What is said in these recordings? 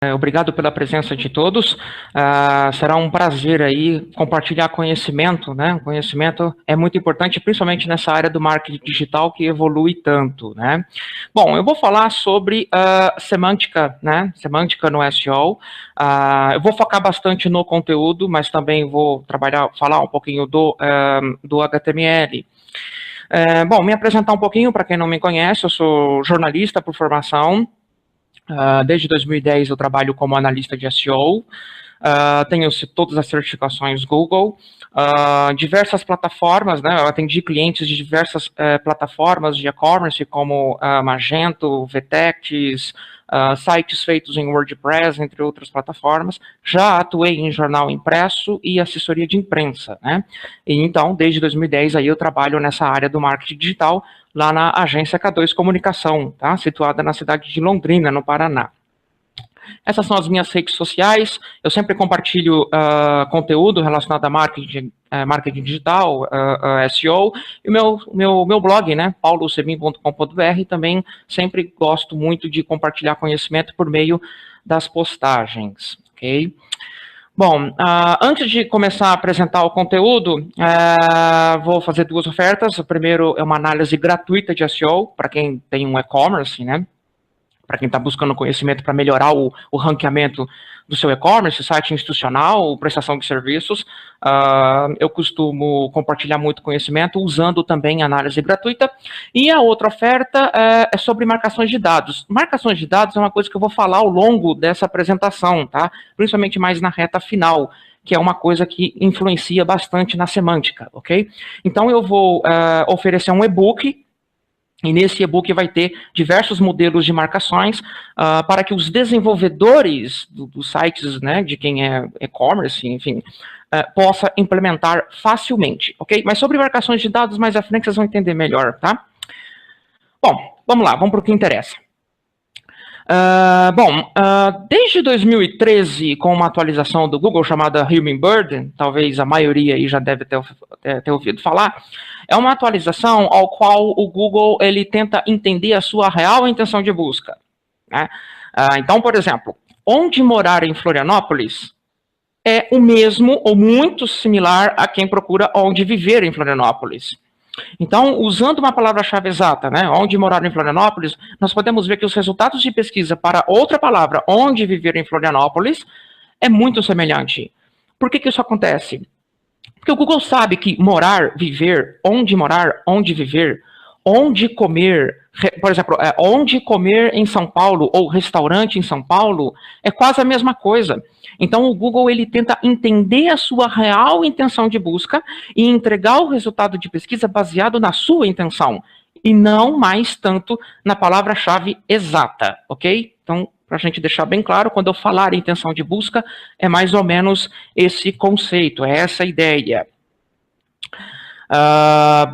Obrigado pela presença de todos. Será um prazer aí compartilhar conhecimento, né? Conhecimento é muito importante, principalmente nessa área do marketing digital que evolui tanto, né? Bom, eu vou falar sobre semântica, né? Semântica no SEO. Eu vou focar bastante no conteúdo, mas também vou falar um pouquinho do HTML. Bom, me apresentar um pouquinho para quem não me conhece, eu sou jornalista por formação. Desde 2010 eu trabalho como analista de SEO, tenho todas as certificações Google, diversas plataformas, né, eu atendi clientes de diversas plataformas de e-commerce, como Magento, Vtex, sites feitos em WordPress, entre outras plataformas. Já atuei em jornal impresso e assessoria de imprensa, né, e então, desde 2010 aí eu trabalho nessa área do marketing digital, lá na agência K2 Comunicação, tá? Situada na cidade de Londrina, no Paraná. Essas são as minhas redes sociais. Eu sempre compartilho conteúdo relacionado a marketing digital, SEO, e o meu blog, né, paulosebim.com.br, também sempre gosto muito de compartilhar conhecimento por meio das postagens, ok? Bom, antes de começar a apresentar o conteúdo, vou fazer duas ofertas. O primeiro é uma análise gratuita de SEO, para quem tem um e-commerce, né? Para quem está buscando conhecimento para melhorar o ranqueamento do seu e-commerce, site institucional, prestação de serviços. Eu costumo compartilhar muito conhecimento usando também análise gratuita. E a outra oferta é sobre marcações de dados. Marcações de dados é uma coisa que eu vou falar ao longo dessa apresentação, tá? Principalmente mais na reta final, que é uma coisa que influencia bastante na semântica, ok? Então eu vou oferecer um e-book. E nesse e-book vai ter diversos modelos de marcações para que os desenvolvedores dos sites, né, de quem é e-commerce, enfim, possa implementar facilmente, ok? Mas sobre marcações de dados, mais à frente vocês vão entender melhor, tá? Bom, vamos lá, vamos para o que interessa. Desde 2013, com uma atualização do Google chamada Hummingbird, talvez a maioria aí já deve ter ouvido falar, é uma atualização ao qual o Google ele tenta entender a sua real intenção de busca, né? Então, por exemplo, onde morar em Florianópolis é o mesmo ou muito similar a quem procura onde viver em Florianópolis. Então, usando uma palavra-chave exata, né, onde morar em Florianópolis, nós podemos ver que os resultados de pesquisa para outra palavra, onde viver em Florianópolis, é muito semelhante. Por que isso acontece? Porque o Google sabe que morar, viver, onde viver, onde comer, por exemplo, onde comer em São Paulo ou restaurante em São Paulo é quase a mesma coisa. Então o Google ele tenta entender a sua real intenção de busca e entregar o resultado de pesquisa baseado na sua intenção e não mais tanto na palavra-chave exata, ok? Então, para a gente deixar bem claro, quando eu falar intenção de busca, é mais ou menos esse conceito, é essa ideia.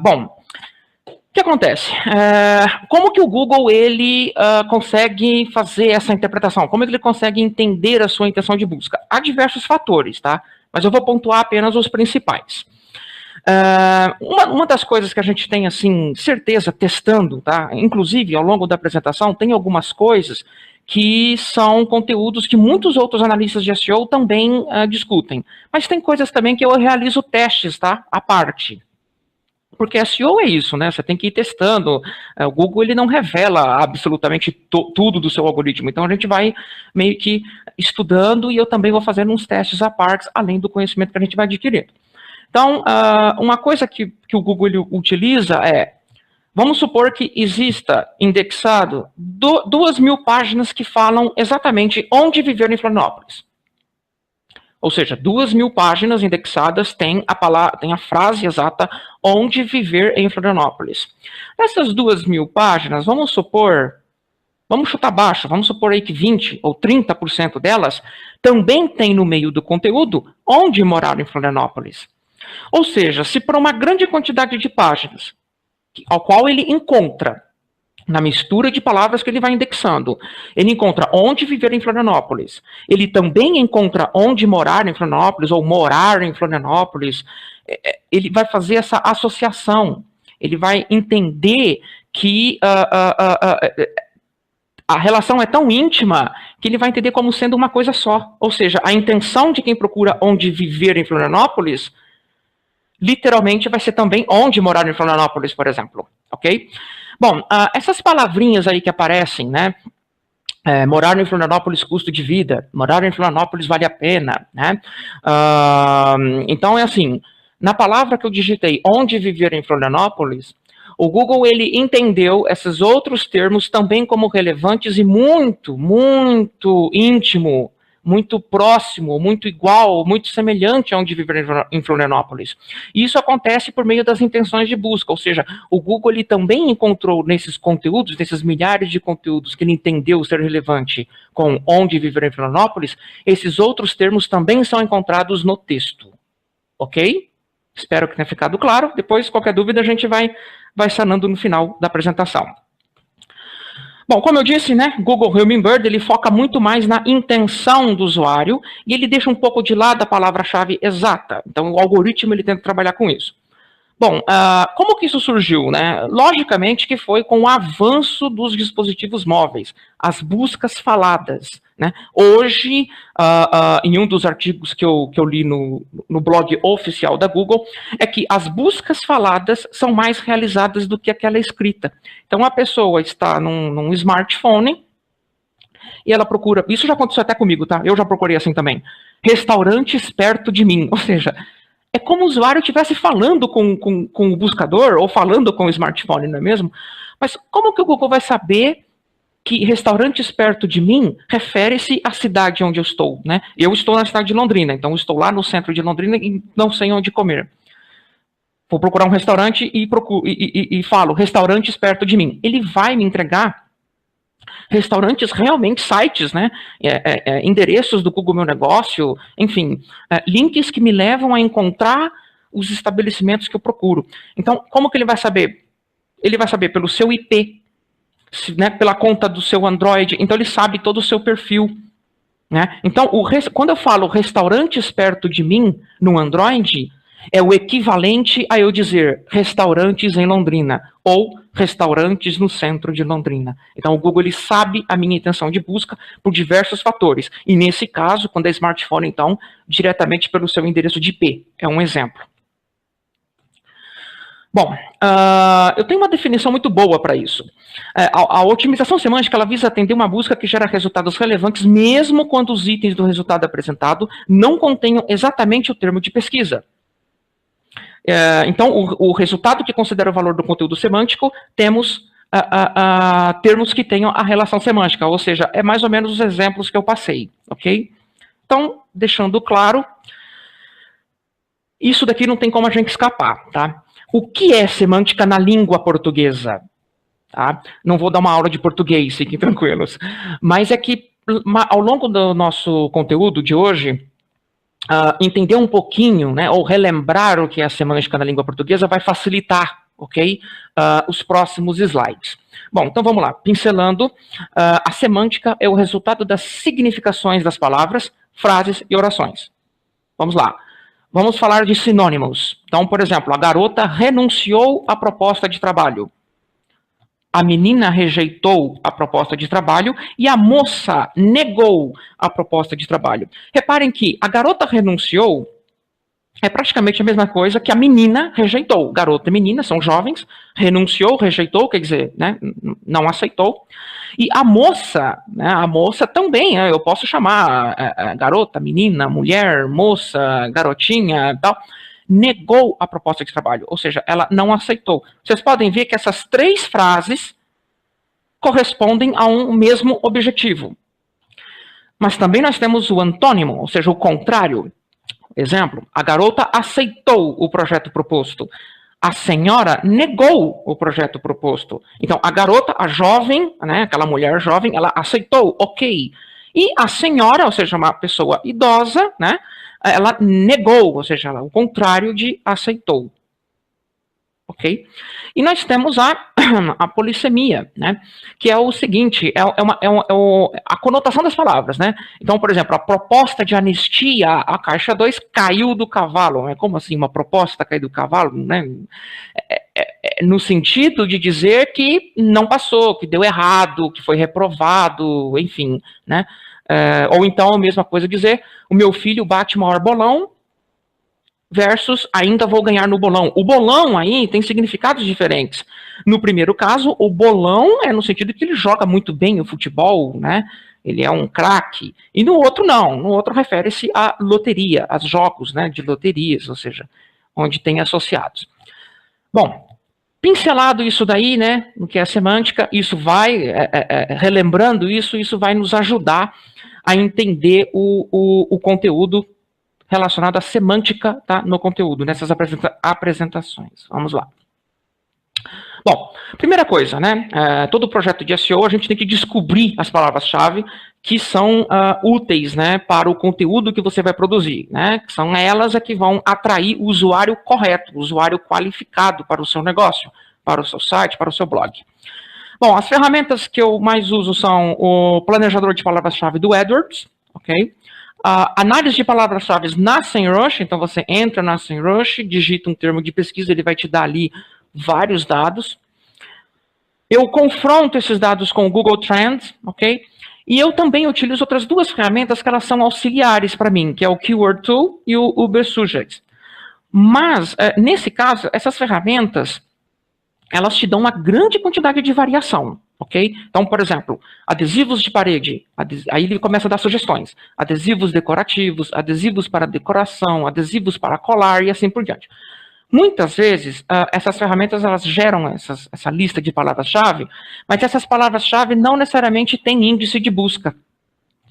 Bom, o que acontece? Como que o Google ele consegue fazer essa interpretação? Como ele consegue entender a sua intenção de busca? Há diversos fatores, tá? Mas eu vou pontuar apenas os principais. Uma das coisas que a gente tem, assim, certeza, testando, tá? Inclusive, ao longo da apresentação, tem algumas coisas que são conteúdos que muitos outros analistas de SEO também discutem. Mas tem coisas também que eu realizo testes, tá? À parte. Porque SEO é isso, né? Você tem que ir testando. O Google ele não revela absolutamente tudo do seu algoritmo. Então a gente vai meio que estudando e eu também vou fazendo uns testes à parte, além do conhecimento que a gente vai adquirindo. Então, uma coisa que o Google ele utiliza é, vamos supor que exista indexado 2.000 páginas que falam exatamente onde viver em Florianópolis. Ou seja, 2.000 páginas indexadas tem a frase exata onde viver em Florianópolis. Essas 2.000 páginas, vamos chutar baixo, vamos supor aí que 20% ou 30% delas também tem no meio do conteúdo onde morar em Florianópolis. Ou seja, se por uma grande quantidade de páginas, ao qual ele encontra, na mistura de palavras que ele vai indexando, ele encontra onde viver em Florianópolis. Ele também encontra onde morar em Florianópolis, ou morar em Florianópolis. Ele vai fazer essa associação. Ele vai entender que A relação é tão íntima que ele vai entender como sendo uma coisa só. Ou seja, a intenção de quem procura onde viver em Florianópolis, literalmente vai ser também onde morar em Florianópolis, por exemplo. Ok? Bom, essas palavrinhas aí que aparecem, né? Morar em Florianópolis, custo de vida. Morar em Florianópolis vale a pena, né? Então é assim, na palavra que eu digitei, onde viver em Florianópolis, o Google ele entendeu esses outros termos também como relevantes e muito, muito íntimo, muito próximo, muito igual, muito semelhante a onde viver em Florianópolis. E isso acontece por meio das intenções de busca, ou seja, o Google ele também encontrou nesses conteúdos, nesses milhares de conteúdos que ele entendeu ser relevante com onde viver em Florianópolis, esses outros termos também são encontrados no texto. Ok? Espero que tenha ficado claro. Depois, qualquer dúvida, a gente vai sanando no final da apresentação. Bom, como eu disse, né, Google Hummingbird, ele foca muito mais na intenção do usuário e ele deixa um pouco de lado a palavra-chave exata. Então, o algoritmo ele tenta trabalhar com isso. Bom, como que isso surgiu, né? Logicamente que foi com o avanço dos dispositivos móveis, as buscas faladas, né? Hoje, em um dos artigos que eu li no blog oficial da Google, é que as buscas faladas são mais realizadas do que aquela escrita. Então, a pessoa está num smartphone e ela procura, isso já aconteceu até comigo, tá? Eu já procurei assim também, restaurantes perto de mim, ou seja, é como o usuário estivesse falando com o buscador ou falando com o smartphone, não é mesmo? Mas como que o Google vai saber que restaurantes perto de mim refere-se à cidade onde eu estou, né? Eu estou na cidade de Londrina, então eu estou lá no centro de Londrina e não sei onde comer. Vou procurar um restaurante e falo, restaurantes perto de mim. Ele vai me entregar restaurantes, realmente sites, né? Endereços do Google Meu Negócio, enfim, links que me levam a encontrar os estabelecimentos que eu procuro. Então, como que ele vai saber? Ele vai saber pelo seu IP, né, pela conta do seu Android, então ele sabe todo o seu perfil. Né? Então, quando eu falo restaurantes perto de mim no Android, é o equivalente a eu dizer restaurantes em Londrina ou restaurantes no centro de Londrina. Então, o Google ele sabe a minha intenção de busca por diversos fatores. E nesse caso, quando é smartphone, então, diretamente pelo seu endereço de IP. É um exemplo. Bom, eu tenho uma definição muito boa para isso. A otimização semântica ela visa atender uma busca que gera resultados relevantes, mesmo quando os itens do resultado apresentado não contenham exatamente o termo de pesquisa. Então, o resultado que considera o valor do conteúdo semântico, temos termos que tenham a relação semântica, ou seja, é mais ou menos os exemplos que eu passei, ok? Então, deixando claro, isso daqui não tem como a gente escapar, tá? O que é semântica na língua portuguesa? Tá? Não vou dar uma aula de português, fiquem tranquilos. Mas é que, ao longo do nosso conteúdo de hoje, entender um pouquinho, né, ou relembrar o que é a semântica na língua portuguesa vai facilitar, ok? Os próximos slides. Bom, então vamos lá. Pincelando, a semântica é o resultado das significações das palavras, frases e orações. Vamos lá. Vamos falar de sinônimos. Então, por exemplo, a garota renunciou à proposta de trabalho. A menina rejeitou a proposta de trabalho e a moça negou a proposta de trabalho. Reparem que a garota renunciou é praticamente a mesma coisa que a menina rejeitou. Garota e menina são jovens, renunciou, rejeitou, quer dizer, né, não aceitou. E a moça, né, a moça também, né, eu posso chamar garota, menina, mulher, moça, garotinha, tal, negou a proposta de trabalho, ou seja, ela não aceitou. Vocês podem ver que essas três frases correspondem a um mesmo objetivo. Mas também nós temos o antônimo, ou seja, o contrário. Exemplo, a garota aceitou o projeto proposto. A senhora negou o projeto proposto. Então, a garota, a jovem, né, aquela mulher jovem, ela aceitou, ok. E a senhora, ou seja, uma pessoa idosa, né, ela negou, ou seja, o contrário de aceitou. Ok? E nós temos a polissemia, né? Que é o seguinte, a conotação das palavras, né? Então, por exemplo, a proposta de anistia, a caixa 2 caiu do cavalo, né? Como assim, uma proposta cair do cavalo, né? no sentido de dizer que não passou, que deu errado, que foi reprovado, enfim, né? Ou então a mesma coisa dizer, o meu filho bate o maior bolão versus ainda vou ganhar no bolão. O bolão aí tem significados diferentes. No primeiro caso, o bolão é no sentido que ele joga muito bem o futebol, né? Ele é um craque. E no outro não. No outro refere-se à loteria, aos jogos, né, de loterias, ou seja, onde tem associados. Bom, pincelado isso daí, né, no que é semântica, isso vai, relembrando isso vai nos ajudar a entender o conteúdo relacionado à semântica, tá, no conteúdo, nessas apresentações. Vamos lá. Bom, primeira coisa, né, todo projeto de SEO a gente tem que descobrir as palavras-chave que são úteis, né, para o conteúdo que você vai produzir, né, que são elas que vão atrair o usuário correto, o usuário qualificado para o seu negócio, para o seu site, para o seu blog. Bom, as ferramentas que eu mais uso são o planejador de palavras-chave do AdWords, ok? Análise de palavras-chave na SEMrush, então você entra na SEMrush, digita um termo de pesquisa, ele vai te dar ali vários dados. Eu confronto esses dados com o Google Trends, ok? E eu também utilizo outras duas ferramentas que elas são auxiliares para mim, que é o Keyword Tool e o Ubersuggest. Mas, nesse caso, essas ferramentas, elas te dão uma grande quantidade de variação, ok? Então, por exemplo, adesivos de parede, aí ele começa a dar sugestões. Adesivos decorativos, adesivos para decoração, adesivos para colar e assim por diante. Muitas vezes, essas ferramentas elas geram essa lista de palavras-chave, mas essas palavras-chave não necessariamente têm índice de busca.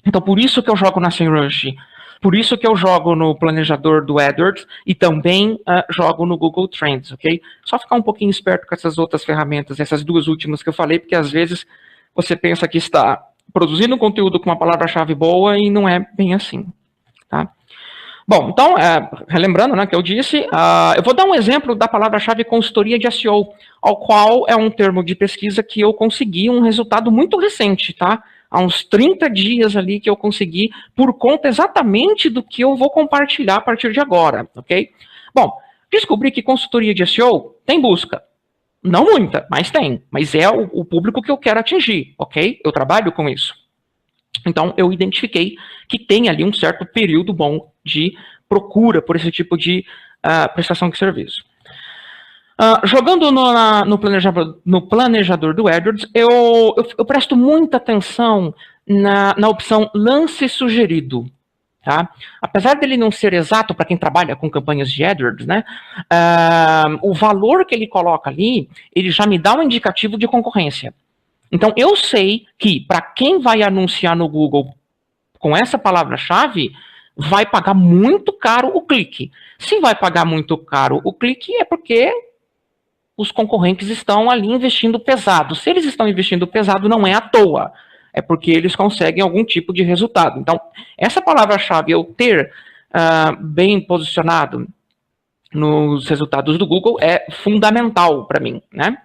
Então, por isso que eu jogo na SEMrush, por isso que eu jogo no planejador do AdWords e também jogo no Google Trends, ok? Só ficar um pouquinho esperto com essas outras ferramentas, essas duas últimas que eu falei, porque às vezes você pensa que está produzindo um conteúdo com uma palavra-chave boa e não é bem assim, tá? Bom, então, relembrando, né, que eu disse, eu vou dar um exemplo da palavra-chave consultoria de SEO, ao qual é um termo de pesquisa que eu consegui um resultado muito recente, tá? Há uns 30 dias ali que eu consegui, por conta exatamente do que eu vou compartilhar a partir de agora, ok? Bom, descobri que consultoria de SEO tem busca. Não muita, mas tem. Mas é o público que eu quero atingir, ok? Eu trabalho com isso. Então, eu identifiquei que tem ali um certo período bom de procura por esse tipo de prestação de serviço. Jogando no planejador do AdWords, eu presto muita atenção na opção lance sugerido. Tá? Apesar dele não ser exato para quem trabalha com campanhas de AdWords, né, o valor que ele coloca ali, ele já me dá um indicativo de concorrência. Então, eu sei que para quem vai anunciar no Google com essa palavra-chave, vai pagar muito caro o clique. Se vai pagar muito caro o clique, é porque os concorrentes estão ali investindo pesado. Se eles estão investindo pesado, não é à toa. É porque eles conseguem algum tipo de resultado. Então, essa palavra-chave, eu ter bem posicionado nos resultados do Google, é fundamental para mim, né?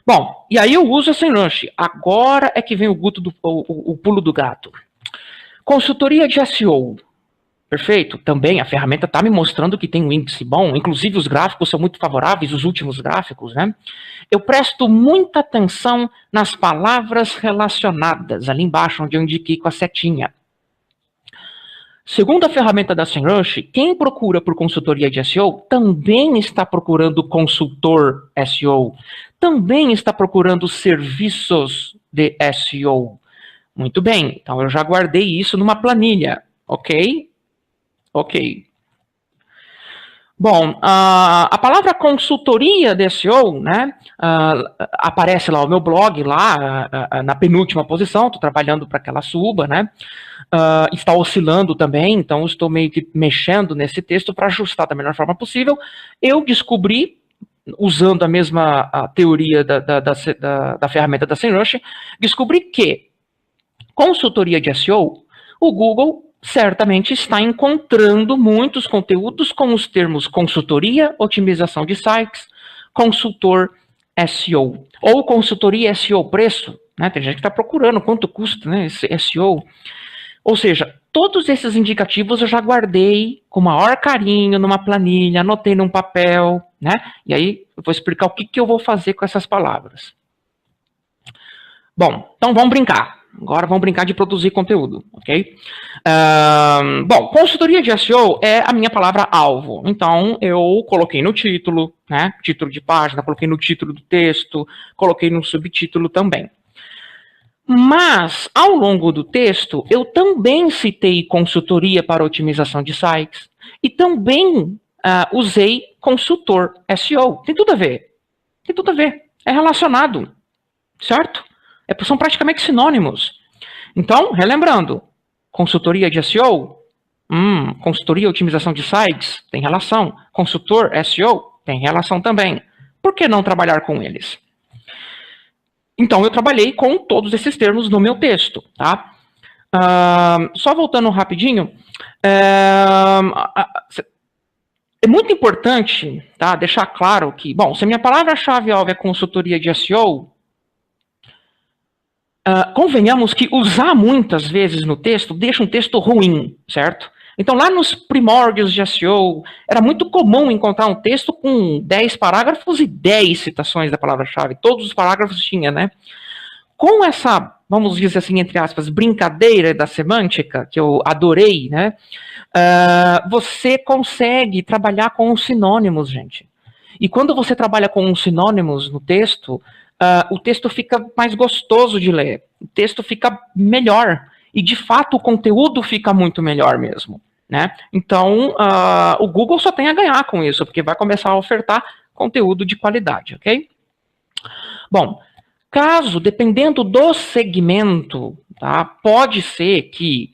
Bom, e aí eu uso a SEMrush. Agora é que vem o pulo do gato. Consultoria de SEO. Perfeito? Também a ferramenta está me mostrando que tem um índice bom, inclusive os gráficos são muito favoráveis, os últimos gráficos, né? Eu presto muita atenção nas palavras relacionadas, ali embaixo onde eu indiquei com a setinha. Segundo a ferramenta da SEMrush, quem procura por consultoria de SEO também está procurando consultor SEO, também está procurando serviços de SEO. Muito bem, então eu já guardei isso numa planilha, ok? Ok. Bom, a palavra consultoria de SEO, né, aparece lá o meu blog, lá na penúltima posição, estou trabalhando para que ela suba, né, está oscilando também, então estou meio que mexendo nesse texto para ajustar da melhor forma possível. Eu descobri, usando a mesma teoria da ferramenta da SEMrush, descobri que consultoria de SEO, o Google certamente está encontrando muitos conteúdos com os termos consultoria, otimização de sites, consultor SEO, ou consultoria SEO preço, né? Tem gente que está procurando quanto custa, né, esse SEO. Ou seja, Todos esses indicativos eu já guardei com o maior carinho numa planilha, anotei num papel, né? E aí eu vou explicar o que eu vou fazer com essas palavras. Bom, então vamos brincar. Agora vamos brincar de produzir conteúdo, ok? Bom, consultoria de SEO é a minha palavra-alvo. Então, eu coloquei no título, né? Título de página, coloquei no título do texto, coloquei no subtítulo também. Mas, ao longo do texto, eu também citei consultoria para otimização de sites e também usei consultor SEO. Tem tudo a ver. Tem tudo a ver. É relacionado, certo? São praticamente sinônimos. Então, relembrando, consultoria de SEO, consultoria e otimização de sites, tem relação. Consultor SEO, tem relação também. Por que não trabalhar com eles? Então, eu trabalhei com todos esses termos no meu texto, tá? Só voltando rapidinho, é muito importante, tá, deixar claro que, bom, se a minha palavra-chave-alvo é consultoria de SEO, convenhamos que usar muitas vezes no texto deixa um texto ruim, certo? Então, lá nos primórdios de SEO, era muito comum encontrar um texto com 10 parágrafos e 10 citações da palavra-chave. Todos os parágrafos tinha, né? Com essa, vamos dizer assim, entre aspas, brincadeira da semântica, que eu adorei, né? Você consegue trabalhar com os sinônimos, gente. E quando você trabalha com os sinônimos no texto, o texto fica mais gostoso de ler. O texto fica melhor. E, de fato, o conteúdo fica muito melhor mesmo. Né? Então, o Google só tem a ganhar com isso, porque vai começar a ofertar conteúdo de qualidade, ok? Bom, dependendo do segmento, tá, pode ser que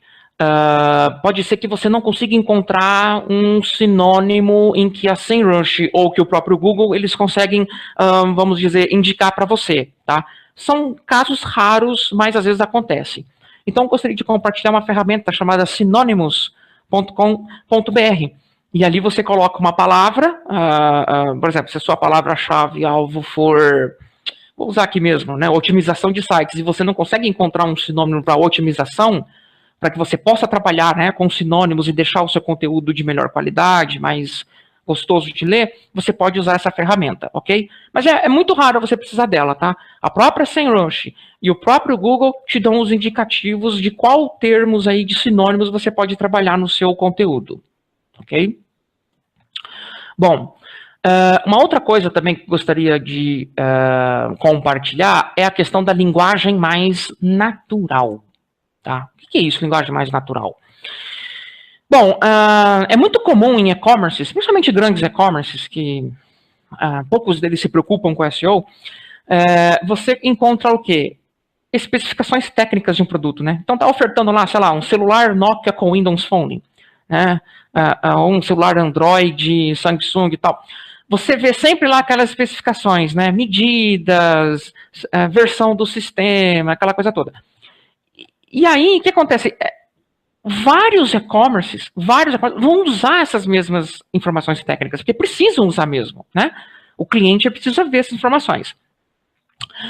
você não consiga encontrar um sinônimo em que a SEMrush ou que o próprio Google, eles conseguem, vamos dizer, indicar para você, tá? São casos raros, mas às vezes acontece. Então, eu gostaria de compartilhar uma ferramenta chamada Synonymous.com.br. E ali você coloca uma palavra, por exemplo, se a sua palavra-chave-alvo for, vou usar aqui mesmo, né, otimização de sites, e você não consegue encontrar um sinônimo para otimização, para que você possa trabalhar, né, com sinônimos e deixar o seu conteúdo de melhor qualidade, mais gostoso de ler, você pode usar essa ferramenta, ok? Mas é muito raro você precisar dela, tá? A própria SEMrush e o próprio Google te dão os indicativos de qual termos aí de sinônimos você pode trabalhar no seu conteúdo, ok? Bom, uma outra coisa também que gostaria de compartilhar é a questão da linguagem mais natural, tá? O que é isso, linguagem mais natural? Bom, é muito comum em e-commerces, principalmente grandes e-commerces, que poucos deles se preocupam com SEO, você encontra o quê? Especificações técnicas de um produto, né? Então tá ofertando lá, sei lá, um celular Nokia com Windows Phone, né? Um celular Android, Samsung e tal. Você vê sempre lá aquelas especificações, né? Medidas, versão do sistema, aquela coisa toda. E aí, o que acontece? Vários e-commerces vão usar essas mesmas informações técnicas, porque precisam usar mesmo, né? O cliente precisa ver essas informações.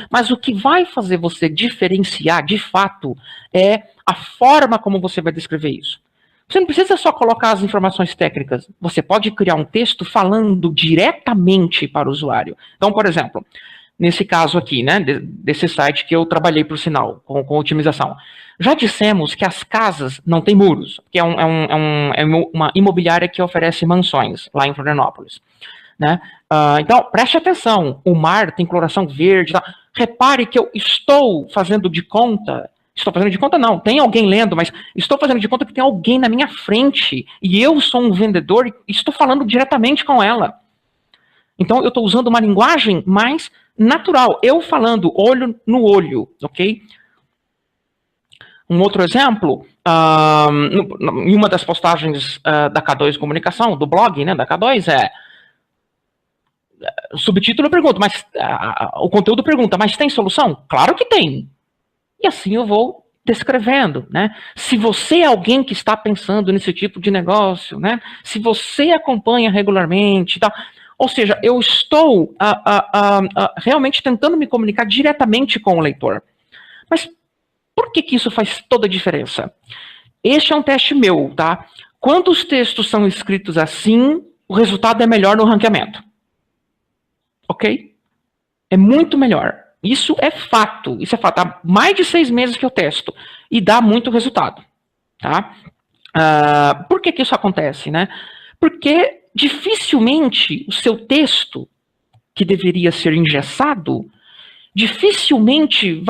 Mas o que vai fazer você diferenciar, de fato, é a forma como você vai descrever isso. Você não precisa só colocar as informações técnicas, você pode criar um texto falando diretamente para o usuário. Então, por exemplo, nesse caso aqui, né, desse site que eu trabalhei, por sinal, com otimização. Já dissemos que as casas não têm muros, que é uma imobiliária que oferece mansões lá em Florianópolis. Né? Então, preste atenção, o mar tem coloração verde. Tá? Repare que eu estou fazendo de conta não, tem alguém lendo, mas estou fazendo de conta que tem alguém na minha frente e eu sou um vendedor e estou falando diretamente com ela. Então, eu estou usando uma linguagem mais natural, eu falando olho no olho, ok? Um outro exemplo, em uma das postagens da K2 Comunicação, do blog, né, da K2, o subtítulo pergunta, mas o conteúdo pergunta, mas tem solução? Claro que tem. E assim eu vou descrevendo, né? Se você é alguém que está pensando nesse tipo de negócio, né? Se você acompanha regularmente, tal. Ou seja, eu estou realmente tentando me comunicar diretamente com o leitor. Mas por que isso faz toda a diferença? Este é um teste meu, tá? Quando os textos são escritos assim, o resultado é melhor no ranqueamento. Ok? É muito melhor. Isso é fato. Isso é fato. Há mais de 6 meses que eu testo. E dá muito resultado. Tá? Por que isso acontece, né? Porque dificilmente o seu texto, que deveria ser engessado, dificilmente,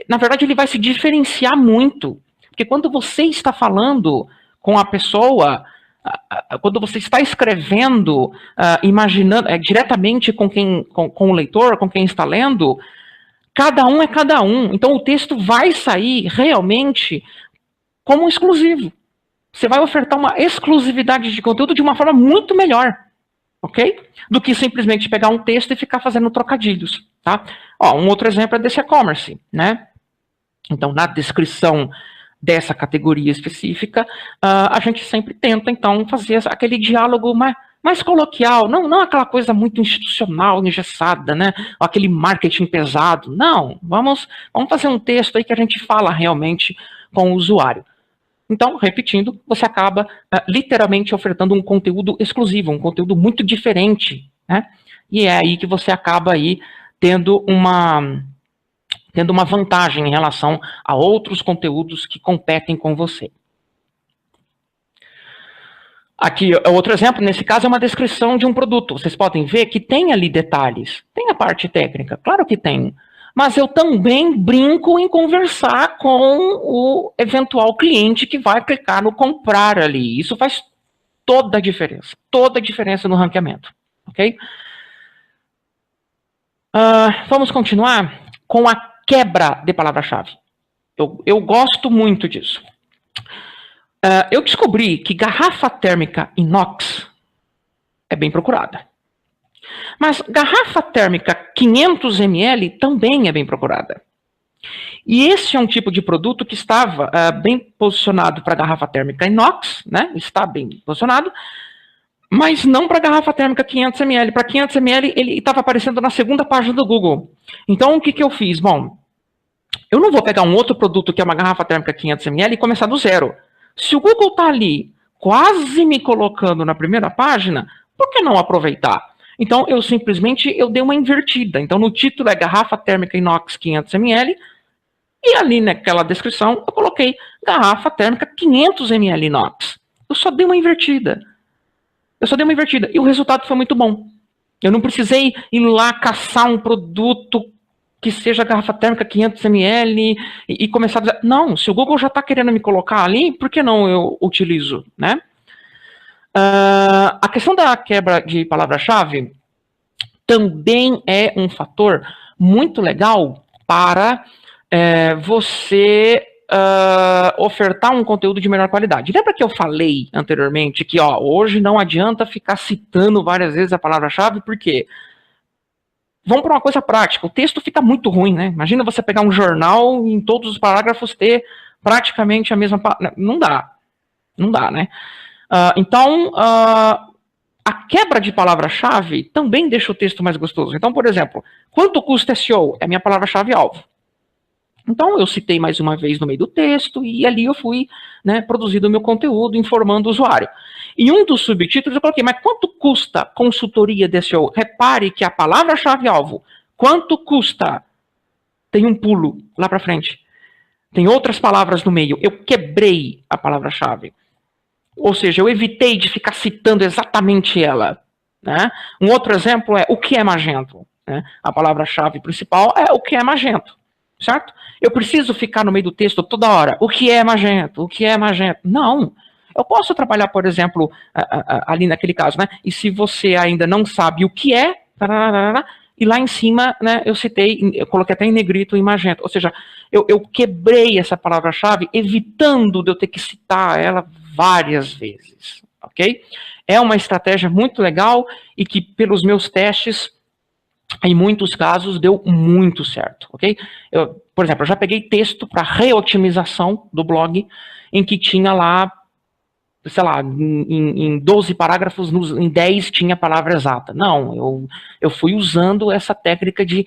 na verdade, ele vai se diferenciar muito. Porque quando você está falando com a pessoa, quando você está escrevendo, imaginando diretamente com o leitor, com quem está lendo, cada um é cada um. Então o texto vai sair realmente como um exclusivo. Você vai ofertar uma exclusividade de conteúdo de uma forma muito melhor, ok? Do que simplesmente pegar um texto e ficar fazendo trocadilhos, tá? Ó, um outro exemplo é desse e-commerce, né? Então, na descrição dessa categoria específica, a gente sempre tenta, então, fazer aquele diálogo mais coloquial, não aquela coisa muito institucional, engessada, né? Ou aquele marketing pesado. Não, vamos fazer um texto aí que a gente fala realmente com o usuário. Então, repetindo, você acaba literalmente ofertando um conteúdo exclusivo, um conteúdo muito diferente, né? E é aí que você acaba aí tendo uma vantagem em relação a outros conteúdos que competem com você. Aqui, outro exemplo, nesse caso, é uma descrição de um produto. Vocês podem ver que tem ali detalhes. Tem a parte técnica, claro que tem. Mas eu também brinco em conversar com o eventual cliente que vai clicar no comprar ali. Isso faz toda a diferença no ranqueamento, ok? Vamos continuar com a quebra de palavra-chave. Eu gosto muito disso. Eu descobri que garrafa térmica inox é bem procurada. Mas garrafa térmica 500 ml também é bem procurada. E esse é um tipo de produto que estava bem posicionado para garrafa térmica inox, né? Está bem posicionado, mas não para garrafa térmica 500 ml. Para 500 ml ele estava aparecendo na segunda página do Google. Então o que eu fiz? Bom, eu não vou pegar um outro produto que é uma garrafa térmica 500 ml e começar do zero. Se o Google está ali quase me colocando na primeira página, por que não aproveitar? Então, eu simplesmente dei uma invertida. Então, no título é garrafa térmica inox 500 ml, e ali naquela descrição eu coloquei garrafa térmica 500 ml inox. Eu só dei uma invertida. E o resultado foi muito bom. Eu não precisei ir lá caçar um produto que seja garrafa térmica 500 ml e começar a dizer, não, se o Google já está querendo me colocar ali, por que não eu utilizo, né? A questão da quebra de palavra-chave também é um fator muito legal para você ofertar um conteúdo de melhor qualidade. Lembra que eu falei anteriormente que hoje não adianta ficar citando várias vezes a palavra-chave, porque vamos para uma coisa prática, o texto fica muito ruim, né? Imagina você pegar um jornal e em todos os parágrafos ter praticamente a mesma palavra. Não dá, né? Então, a quebra de palavra-chave também deixa o texto mais gostoso. Então, por exemplo, quanto custa SEO? É a minha palavra-chave alvo. Então, eu citei mais uma vez no meio do texto e ali eu fui produzindo o meu conteúdo, informando o usuário. E um dos subtítulos eu coloquei, mas quanto custa consultoria de SEO? Repare que a palavra-chave alvo, quanto custa? Tem um pulo lá para frente. Tem outras palavras no meio. Eu quebrei a palavra-chave. Ou seja, eu evitei de ficar citando exatamente ela. Né? Um outro exemplo é o que é Magento. Né? A palavra-chave principal é o que é Magento. Certo? Eu preciso ficar no meio do texto toda hora. O que é Magento? O que é Magento? Não. Eu posso trabalhar, por exemplo, ali naquele caso, né? E se você ainda não sabe o que é, e lá em cima, né, eu coloquei até em negrito em magenta. Ou seja, eu quebrei essa palavra-chave, evitando de eu ter que citar ela várias vezes, ok? É uma estratégia muito legal e que, pelos meus testes, em muitos casos, deu muito certo, ok? Por exemplo, eu já peguei texto para reotimização do blog, em que tinha lá sei lá, em 12 parágrafos, em 10 tinha a palavra exata. Não, eu fui usando essa técnica de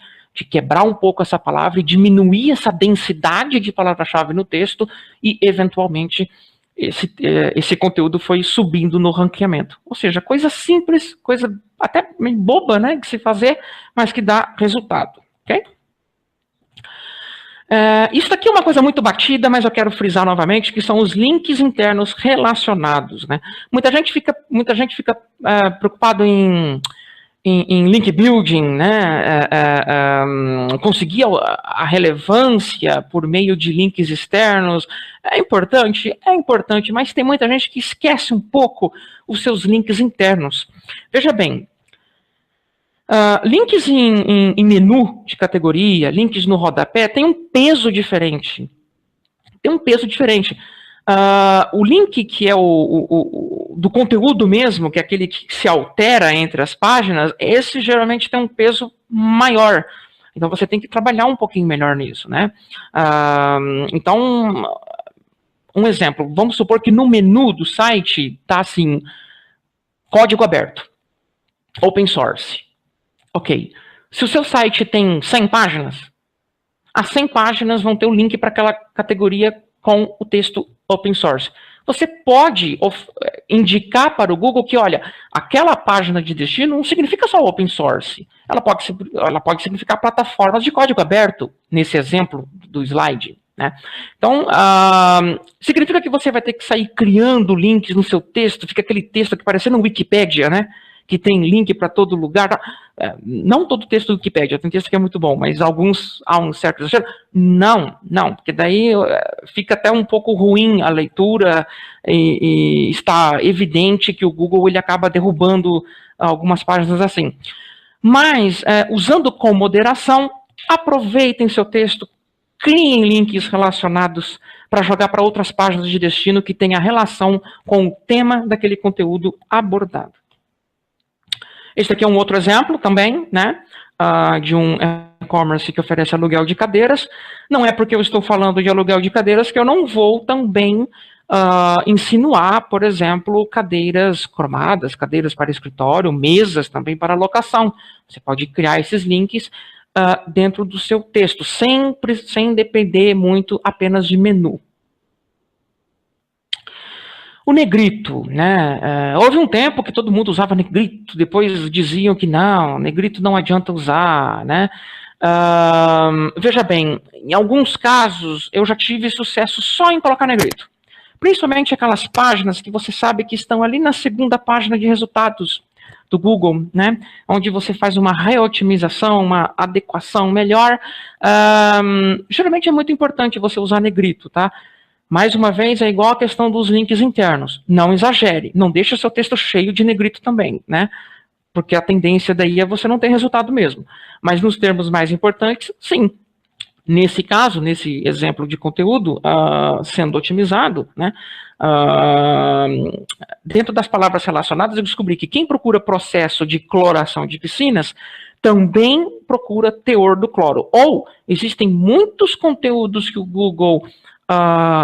quebrar um pouco essa palavra e diminuir essa densidade de palavra-chave no texto e, eventualmente, esse conteúdo foi subindo no ranqueamento. Ou seja, coisa simples, coisa até meio boba, né, de se fazer, mas que dá resultado, ok? Isso aqui é uma coisa muito batida, mas eu quero frisar novamente, que são os links internos relacionados, né? Muita gente fica preocupado em link building, né? Conseguir a relevância por meio de links externos. É importante, mas tem muita gente que esquece um pouco os seus links internos. Veja bem, links em menu de categoria, links no rodapé, tem um peso diferente. O link que é do conteúdo mesmo, que é aquele que se altera entre as páginas, esse geralmente tem um peso maior. Então você tem que trabalhar um pouquinho melhor nisso, né? Então, um exemplo, vamos supor que no menu do site está assim, código aberto, open source. Ok. Se o seu site tem 100 páginas, as 100 páginas vão ter o link para aquela categoria com o texto open source. Você pode indicar para o Google que, olha, aquela página de destino não significa só open source. Ela pode significar plataformas de código aberto, nesse exemplo do slide, né? Então, significa que você vai ter que sair criando links no seu texto, fica aquele texto aqui parecendo um Wikipédia, né? Que tem link para todo lugar. Não todo texto do Wikipédia, tem texto que é muito bom, mas alguns há um certo exagero. Não, porque daí fica até um pouco ruim a leitura e está evidente que o Google ele acaba derrubando algumas páginas assim. Mas, usando com moderação, aproveitem seu texto, criem links relacionados para jogar para outras páginas de destino que tenha relação com o tema daquele conteúdo abordado. Este aqui é um outro exemplo também, né, de um e-commerce que oferece aluguel de cadeiras. Não é porque eu estou falando de aluguel de cadeiras que eu não vou também insinuar, por exemplo, cadeiras cromadas, cadeiras para escritório, mesas também para locação. Você pode criar esses links dentro do seu texto, sempre sem depender muito apenas de menu. O negrito, né? Houve um tempo que todo mundo usava negrito, depois diziam que não, negrito não adianta usar, né? Veja bem, em alguns casos eu já tive sucesso só em colocar negrito. Principalmente aquelas páginas que você sabe que estão ali na segunda página de resultados do Google, né? Onde você faz uma reotimização, uma adequação melhor. Geralmente é muito importante você usar negrito, tá? Mais uma vez, é igual a questão dos links internos. Não exagere, não deixe o seu texto cheio de negrito também, né? Porque a tendência daí é você não ter resultado mesmo. Mas nos termos mais importantes, sim. Nesse caso, nesse exemplo de conteúdo sendo otimizado, né? Dentro das palavras relacionadas, eu descobri que quem procura processo de cloração de piscinas também procura teor do cloro. Ou existem muitos conteúdos que o Google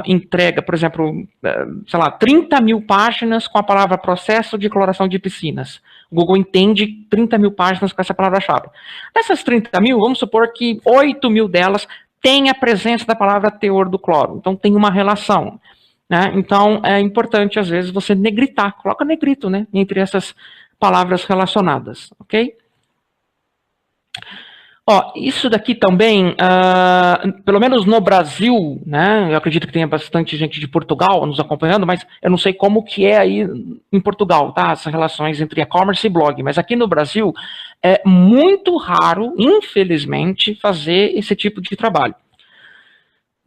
entrega, por exemplo, sei lá, 30 mil páginas com a palavra processo de cloração de piscinas. O Google entende 30 mil páginas com essa palavra-chave. Dessas 30 mil, vamos supor que 8 mil delas têm a presença da palavra teor do cloro. Então, tem uma relação, né? Então, é importante, às vezes, você negritar. Coloca negrito, né? Entre essas palavras relacionadas, ok? Isso daqui também, pelo menos no Brasil, né, eu acredito que tenha bastante gente de Portugal nos acompanhando, mas eu não sei como que é aí em Portugal, tá, essas relações entre e-commerce e blog, mas aqui no Brasil é muito raro, infelizmente, fazer esse tipo de trabalho.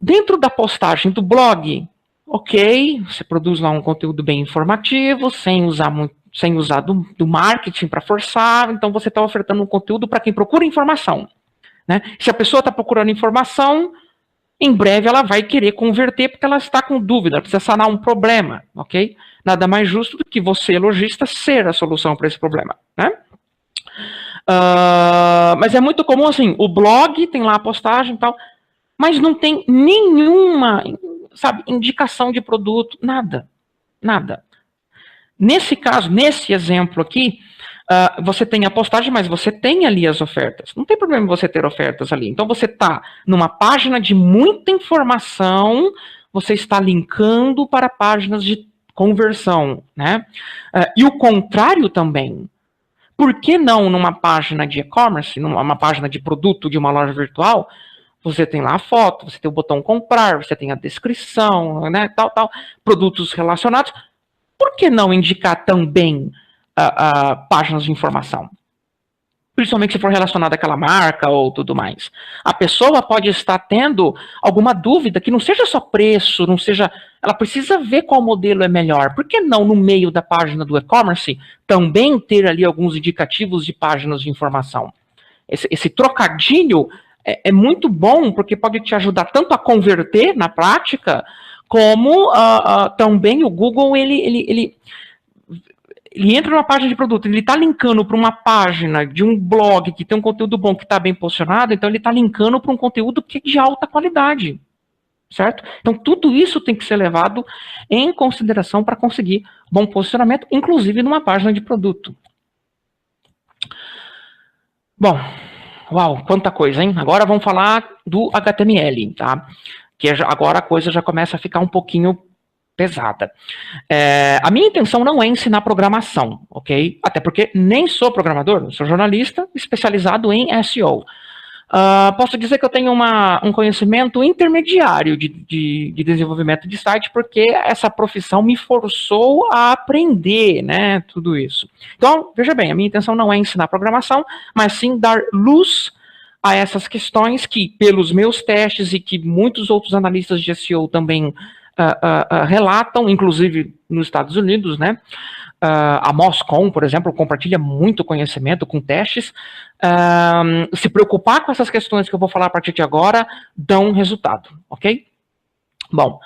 Dentro da postagem do blog, ok, você produz lá um conteúdo bem informativo, sem usar do marketing para forçar, então você está ofertando um conteúdo para quem procura informação, né? Se a pessoa está procurando informação, em breve ela vai querer converter porque ela está com dúvida, precisa sanar um problema, ok? Nada mais justo do que você, lojista, ser a solução para esse problema, né? Mas é muito comum assim, o blog tem lá a postagem e tal, mas não tem nenhuma, sabe, indicação de produto, nada. Nesse caso, nesse exemplo aqui, você tem a postagem, mas você tem ali as ofertas. Não tem problema você ter ofertas ali. Então, você está numa página de muita informação, você está linkando para páginas de conversão, né? E o contrário também. Por que não numa página de e-commerce, numa página de produto de uma loja virtual, você tem lá a foto, você tem o botão comprar, você tem a descrição, né, tal, produtos relacionados. Por que não indicar também páginas de informação? Principalmente se for relacionado àquela marca ou tudo mais. A pessoa pode estar tendo alguma dúvida que não seja só preço, não seja... Ela precisa ver qual modelo é melhor. Por que não, no meio da página do e-commerce, também ter ali alguns indicativos de páginas de informação? Esse trocadilho é muito bom, porque pode te ajudar tanto a converter na prática, como também o Google, ele entra numa página de produto, ele está linkando para uma página de um blog que tem um conteúdo bom, que está bem posicionado, então ele está linkando para um conteúdo que é de alta qualidade, certo? Então tudo isso tem que ser levado em consideração para conseguir bom posicionamento, inclusive numa página de produto. Bom, uau, quanta coisa, hein? Agora vamos falar do HTML, tá? Que agora a coisa já começa a ficar um pouquinho pesada. A minha intenção não é ensinar programação, ok? Até porque nem sou programador, sou jornalista especializado em SEO. Posso dizer que eu tenho um conhecimento intermediário de desenvolvimento de site, porque essa profissão me forçou a aprender, né, tudo isso. Então, veja bem, a minha intenção não é ensinar programação, mas sim dar luz a essas questões que, pelos meus testes e que muitos outros analistas de SEO também relatam, inclusive nos Estados Unidos, né? A Moscom, por exemplo, compartilha muito conhecimento com testes. Se preocupar com essas questões que eu vou falar a partir de agora, dão resultado, ok? Bom,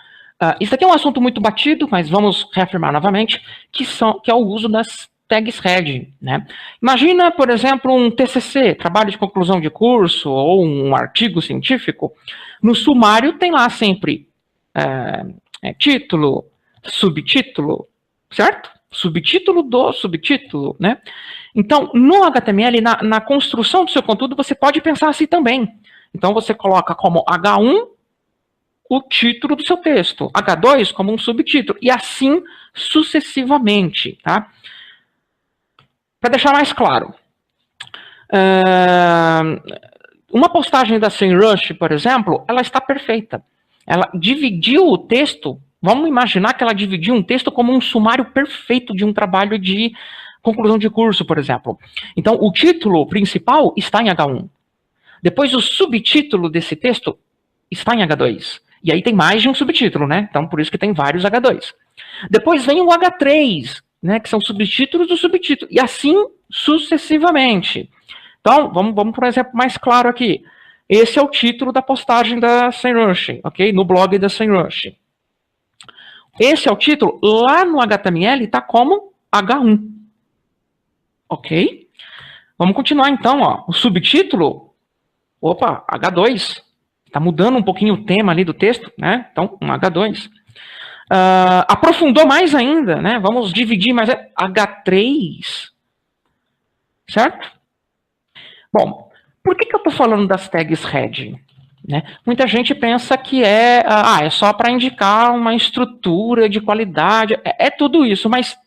isso aqui é um assunto muito batido, mas vamos reafirmar novamente, que é o uso das tags head, né? Imagina, por exemplo, um TCC, trabalho de conclusão de curso, ou um artigo científico. No sumário tem lá sempre título, subtítulo, certo? Subtítulo do subtítulo, né? Então, no HTML, na construção do seu conteúdo, você pode pensar assim também. Então, você coloca como H1 o título do seu texto, H2 como um subtítulo, e assim sucessivamente, tá? Para deixar mais claro, uma postagem da SEMrush, por exemplo, ela está perfeita. Ela dividiu o texto, vamos imaginar que ela dividiu um texto como um sumário perfeito de um trabalho de conclusão de curso, por exemplo. Então, o título principal está em H1. Depois, o subtítulo desse texto está em H2. E aí tem mais de um subtítulo, né? Então, por isso que tem vários H2. Depois vem o H3, né? Que são subtítulos do subtítulo. E assim sucessivamente. Então, vamos por um exemplo mais claro aqui. Esse é o título da postagem da SEMrush, ok? No blog da SEMrush. Esse é o título. Lá no HTML está como H1. Ok? Vamos continuar então, ó. O subtítulo, opa, H2. Está mudando um pouquinho o tema ali do texto, né? Então, um H2. Aprofundou mais ainda, né? Vamos dividir mais. H3. Certo? Bom, por que eu estou falando das tags head? Né? Muita gente pensa que é só para indicar uma estrutura de qualidade. É tudo isso, mas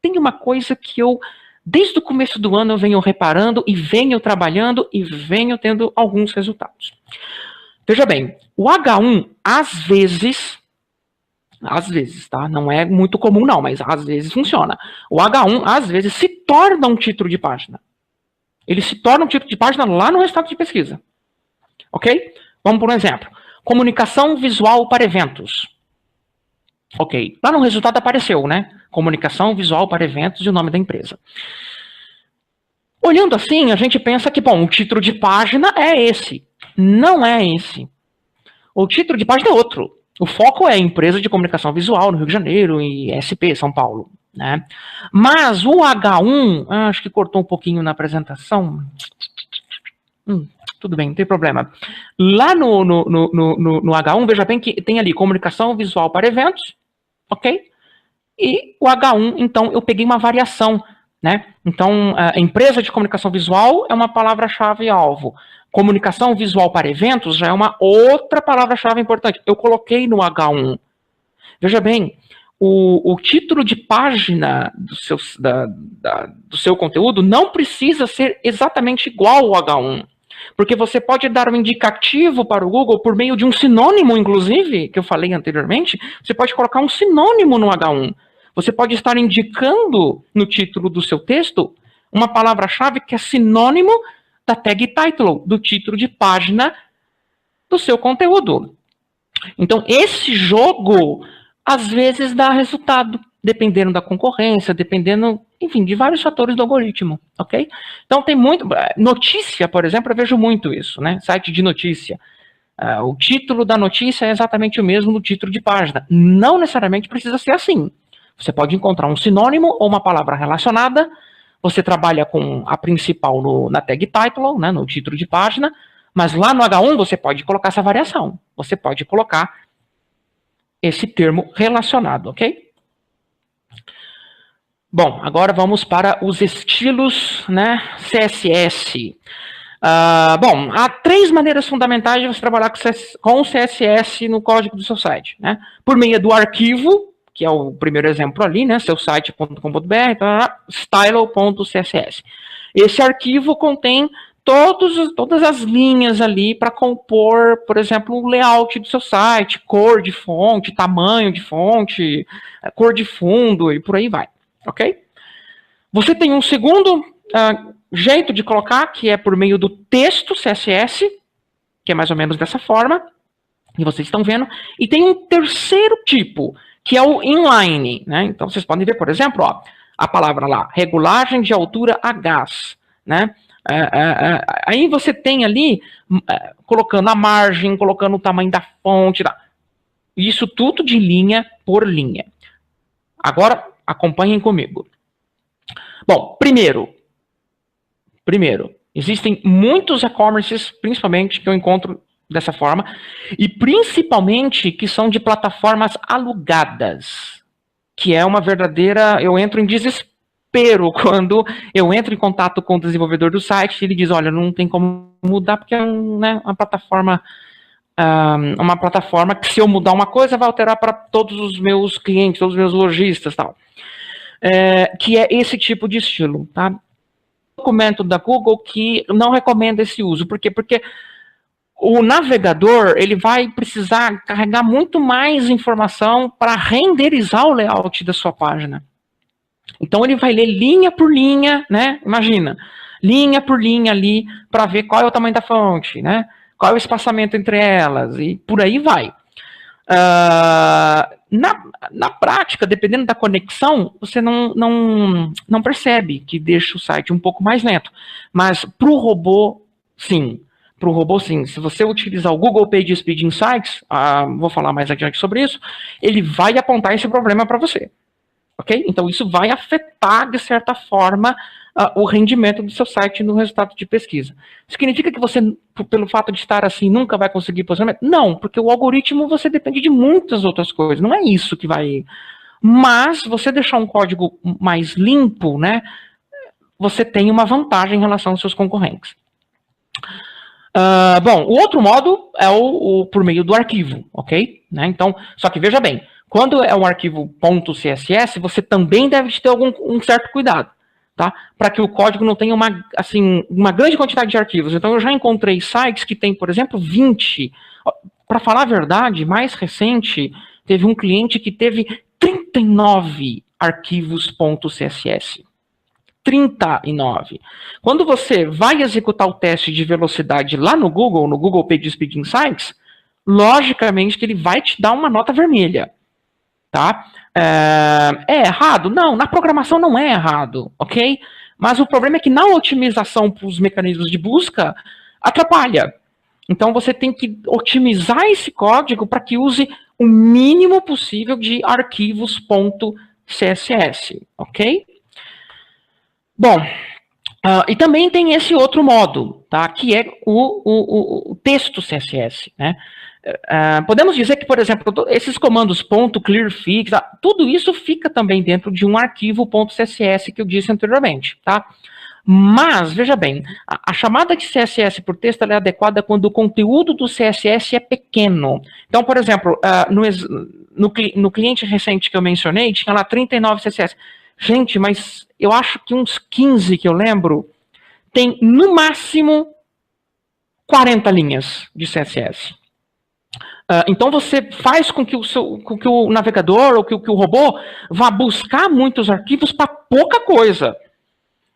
tem uma coisa que eu, desde o começo do ano, eu venho reparando e venho trabalhando e venho tendo alguns resultados. Veja bem, o H1, às vezes, tá? Não é muito comum não, mas às vezes funciona. O H1, às vezes, se torna um título de página. Ele se torna um título de página lá no resultado de pesquisa. Ok? Vamos por um exemplo. Comunicação visual para eventos. Ok. Lá no resultado apareceu, né? Comunicação visual para eventos e o nome da empresa. Olhando assim, a gente pensa que, bom, o título de página é esse. Não é esse. O título de página é outro. O foco é empresa de comunicação visual no Rio de Janeiro e SP, São Paulo. Né? Mas o H1, acho que cortou um pouquinho na apresentação. Tudo bem, não tem problema. Lá no H1, veja bem que tem ali comunicação visual para eventos, ok? E o H1, então, eu peguei uma variação, né? Então, a empresa de comunicação visual é uma palavra-chave alvo. Comunicação visual para eventos já é uma outra palavra-chave importante. Eu coloquei no H1. Veja bem, o título de página do seu conteúdo não precisa ser exatamente igual ao H1. Porque você pode dar um indicativo para o Google por meio de um sinônimo, inclusive, que eu falei anteriormente, você pode colocar um sinônimo no H1. Você pode estar indicando no título do seu texto uma palavra-chave que é sinônimo da tag title, do título de página do seu conteúdo. Então, esse jogo, às vezes, dá resultado, dependendo da concorrência, dependendo, enfim, de vários fatores do algoritmo, ok? Então, tem muito... Notícia, por exemplo, eu vejo muito isso, né? Site de notícia. O título da notícia é exatamente o mesmo do título de página. Não necessariamente precisa ser assim. Você pode encontrar um sinônimo ou uma palavra relacionada, você trabalha com a principal na tag title, né, no título de página, mas lá no H1 você pode colocar essa variação. Você pode colocar esse termo relacionado, ok? Bom, agora vamos para os estilos, né, CSS. Bom, há 3 maneiras fundamentais de você trabalhar com o CSS no código do seu site, né? Por meio do arquivo, que é o primeiro exemplo ali, né? Seusite.com.br, style.css. Esse arquivo contém todas as linhas ali para compor, por exemplo, o layout do seu site, cor de fonte, tamanho de fonte, cor de fundo e por aí vai, ok? Você tem um segundo jeito de colocar, que é por meio do texto CSS, que é mais ou menos dessa forma, que vocês estão vendo, e tem um terceiro tipo, que é o inline, né? Então, vocês podem ver, por exemplo, ó, a palavra lá, regulagem de altura a gás, né? Aí você tem ali, colocando a margem, colocando o tamanho da fonte, isso tudo de linha por linha. Agora, acompanhem comigo. Bom, primeiro, existem muitos e-commerces, principalmente, que eu encontro dessa forma, e principalmente que são de plataformas alugadas, que é uma verdadeira... Eu entro em desespero quando eu entro em contato com o desenvolvedor do site e ele diz, olha, não tem como mudar porque é uma plataforma que se eu mudar uma coisa vai alterar para todos os meus clientes, todos os meus lojistas, tal. Que é esse tipo de estilo, tá? Documento da Google que não recomenda esse uso. Por quê? Porque o navegador ele vai precisar carregar muito mais informação para renderizar o layout da sua página. Então ele vai ler linha por linha, né? Imagina, linha por linha ali para ver qual é o tamanho da fonte, né? Qual é o espaçamento entre elas e por aí vai. Na prática, dependendo da conexão, você não percebe que deixa o site um pouco mais lento. Mas para o robô, sim. Para o robô, sim. Se você utilizar o Google PageSpeed Insights, vou falar mais adiante sobre isso, ele vai apontar esse problema para você. Ok? Então, isso vai afetar, de certa forma, o rendimento do seu site no resultado de pesquisa. Significa que você, pelo fato de estar assim, nunca vai conseguir posicionamento? Não, porque o algoritmo você depende de muitas outras coisas. Não é isso que vai... Mas, você deixar um código mais limpo, né, você tem uma vantagem em relação aos seus concorrentes. Bom, o outro modo é por meio do arquivo, ok? Né? Então, só que veja bem, quando é um arquivo .css, você também deve ter um certo cuidado, tá? Para que o código não tenha uma grande quantidade de arquivos. Então, eu já encontrei sites que tem, por exemplo, 20. Para falar a verdade, mais recente, teve um cliente que teve 39 arquivos .css. 39. Quando você vai executar o teste de velocidade lá no Google PageSpeed Insights, logicamente que ele vai te dar uma nota vermelha. Tá? É errado? Não, na programação não é errado, ok? Mas o problema é que na otimização para os mecanismos de busca, atrapalha. Então você tem que otimizar esse código para que use o mínimo possível de arquivos .css, ok? Bom, E também tem esse outro modo, tá? Que é o texto CSS, né? Podemos dizer que, por exemplo, esses comandos .clearfix, tudo isso fica também dentro de um arquivo .css que eu disse anteriormente, tá? Mas, veja bem, a chamada de CSS por texto é adequada quando o conteúdo do CSS é pequeno. Então, por exemplo, no cliente recente que eu mencionei, tinha lá 39 CSS. Gente, mas eu acho que uns 15 que eu lembro tem, no máximo, 40 linhas de CSS. Então você faz com que o navegador ou que o robô vá buscar muitos arquivos para pouca coisa.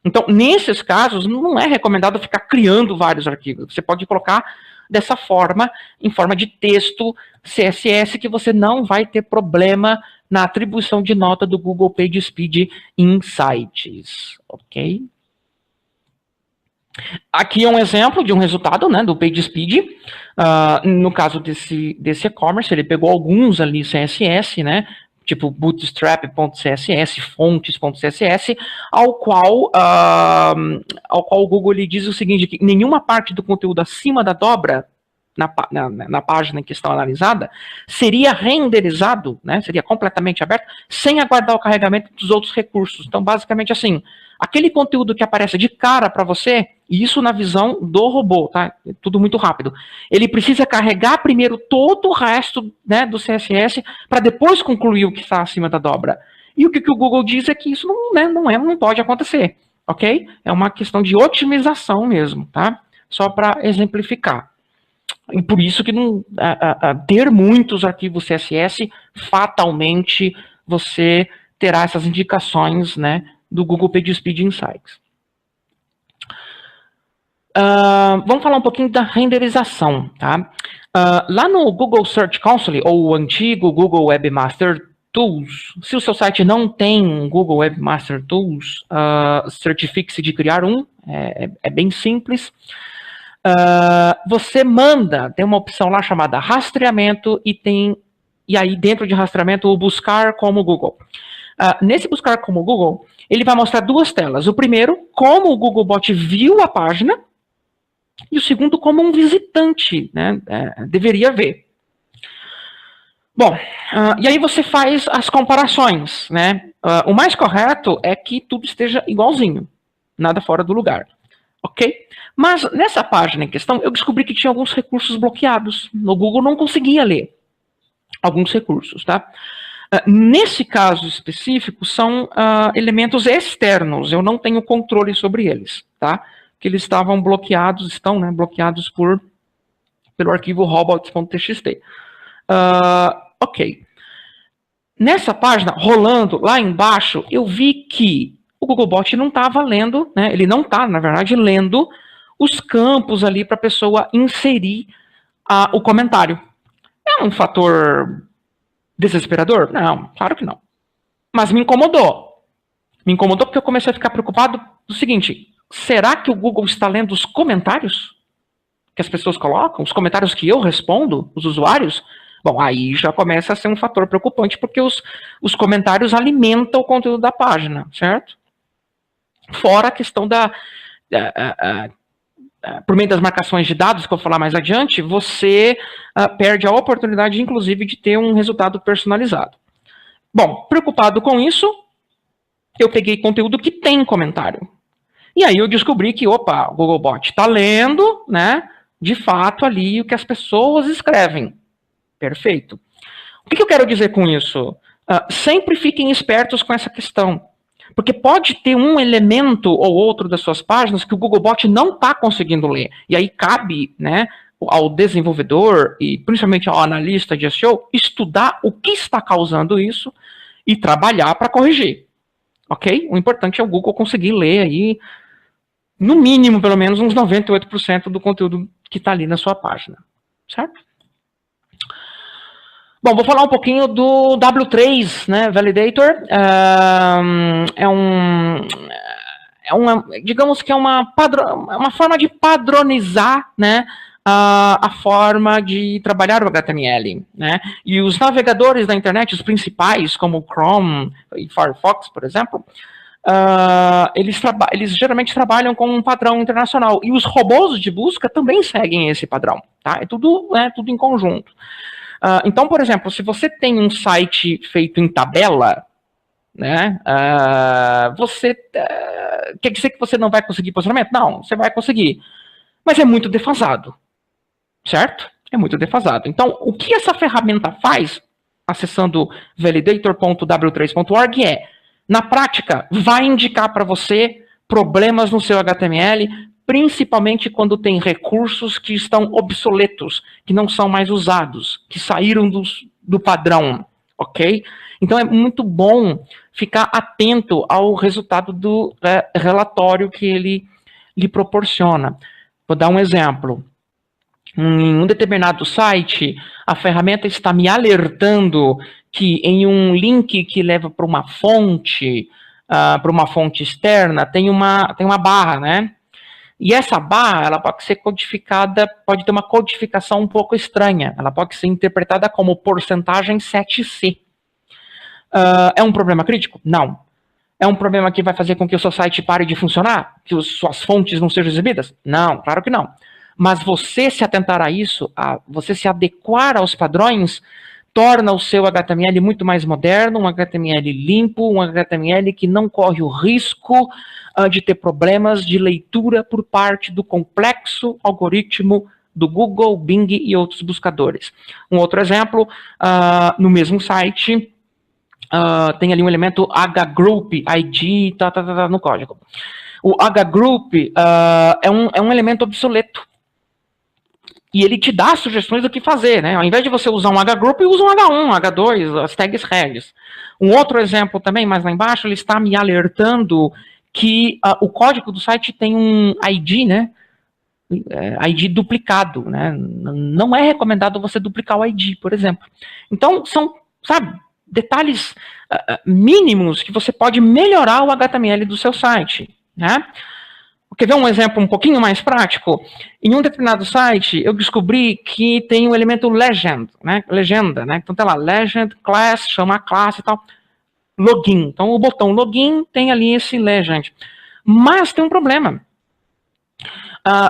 Então, nesses casos, não é recomendado ficar criando vários arquivos. Você pode colocar dessa forma, em forma de texto CSS, que você não vai ter problema na atribuição de nota do Google PageSpeed Insights, ok? Aqui é um exemplo de um resultado, né, do PageSpeed. No caso desse e-commerce, ele pegou alguns ali CSS, né, tipo bootstrap.css, fontes.css, ao qual o Google lhe diz o seguinte, que nenhuma parte do conteúdo acima da dobra na página em questão analisada seria renderizado, né, seria completamente aberto, sem aguardar o carregamento dos outros recursos. Então, basicamente assim, aquele conteúdo que aparece de cara para você, e isso na visão do robô, tá? É tudo muito rápido. Ele precisa carregar primeiro todo o resto, né, do CSS para depois concluir o que está acima da dobra. E o que o Google diz é que isso não pode acontecer, ok? É uma questão de otimização mesmo, tá? Só para exemplificar. E por isso que ter muitos arquivos CSS, fatalmente você terá essas indicações, né, do Google PageSpeed Insights. Vamos falar um pouquinho da renderização, tá? Lá no Google Search Console, ou o antigo Google Webmaster Tools, se o seu site não tem um Google Webmaster Tools, certifique-se de criar um, é bem simples. Você tem uma opção lá chamada rastreamento e aí dentro de rastreamento o buscar como Google. Nesse buscar como Google, ele vai mostrar duas telas. O primeiro, como o Googlebot viu a página, e o segundo, como um visitante, né, deveria ver. Bom, e aí você faz as comparações, né? O mais correto é que tudo esteja igualzinho, nada fora do lugar, ok? Mas nessa página em questão, eu descobri que tinha alguns recursos bloqueados. No Google não conseguia ler alguns recursos, tá? Nesse caso específico, são elementos externos, eu não tenho controle sobre eles, tá? Que eles estavam bloqueados, bloqueados pelo arquivo robots.txt. Ok. Nessa página, rolando lá embaixo, eu vi que o Googlebot não estava lendo, né? Ele não está, na verdade, lendo os campos ali para a pessoa inserir o comentário. É um fator desesperador? Não, claro que não. Mas me incomodou. Me incomodou porque eu comecei a ficar preocupado do seguinte: será que o Google está lendo os comentários que as pessoas colocam? Os comentários que eu respondo, os usuários? Bom, aí já começa a ser um fator preocupante, porque os comentários alimentam o conteúdo da página, certo? Fora a questão por meio das marcações de dados, que eu vou falar mais adiante, você perde a oportunidade, inclusive, de ter um resultado personalizado. Bom, preocupado com isso, eu peguei conteúdo que tem comentário. E aí eu descobri que, opa, o Googlebot está lendo, né, de fato ali o que as pessoas escrevem. Perfeito. O que eu quero dizer com isso? Sempre fiquem espertos com essa questão. Porque pode ter um elemento ou outro das suas páginas que o Googlebot não está conseguindo ler. E aí cabe, né, ao desenvolvedor e principalmente ao analista de SEO estudar o que está causando isso e trabalhar para corrigir. Ok? O importante é o Google conseguir ler aí, no mínimo, pelo menos, uns 98% do conteúdo que está ali na sua página. Certo? Bom, vou falar um pouquinho do W3, né, Validator. Digamos que é uma forma de padronizar, né, a forma de trabalhar o HTML, né? E os navegadores da internet, os principais, como o Chrome e Firefox, por exemplo, eles geralmente trabalham com um padrão internacional. E os robôs de busca também seguem esse padrão. Tá? É tudo em conjunto. Então, por exemplo, se você tem um site feito em tabela, né, quer dizer que você não vai conseguir posicionamento? Não, você vai conseguir. Mas é muito defasado. Certo? É muito defasado. Então, o que essa ferramenta faz, acessando validator.w3.org, na prática, vai indicar para você problemas no seu HTML, principalmente quando tem recursos que estão obsoletos, que não são mais usados, que saíram do padrão, ok? Então é muito bom ficar atento ao resultado do relatório que ele lhe proporciona. Vou dar um exemplo. Em um determinado site, a ferramenta está me alertando que em um link que leva para uma fonte externa, tem uma barra, né? E essa barra, ela pode ser codificada, pode ter uma codificação um pouco estranha. Ela pode ser interpretada como porcentagem 7C. É um problema crítico? Não. É um problema que vai fazer com que o seu site pare de funcionar? Que suas fontes não sejam exibidas? Não, claro que não. Mas você se atentar a isso, você se adequar aos padrões, torna o seu HTML muito mais moderno, um HTML limpo, um HTML que não corre o risco de ter problemas de leitura por parte do complexo algoritmo do Google, Bing e outros buscadores. Um outro exemplo, no mesmo site, tem ali um elemento hgroup, ID, no código. O hgroup é um elemento obsoleto. E ele te dá sugestões do que fazer, né? Ao invés de você usar um hgroup, usa um H1, H2, as tags regs. Um outro exemplo também, mais lá embaixo, ele está me alertando que o código do site tem um ID, né? ID duplicado, né? Não é recomendado você duplicar o ID, por exemplo. Então, são, sabe, detalhes mínimos que você pode melhorar o HTML do seu site, né? Quer ver um exemplo um pouquinho mais prático? Em um determinado site, eu descobri que tem o elemento legend, né? Legenda, né? Então, tá lá, legend, class, chama a classe e tal. Login. Então, o botão login tem ali esse legend. Mas tem um problema.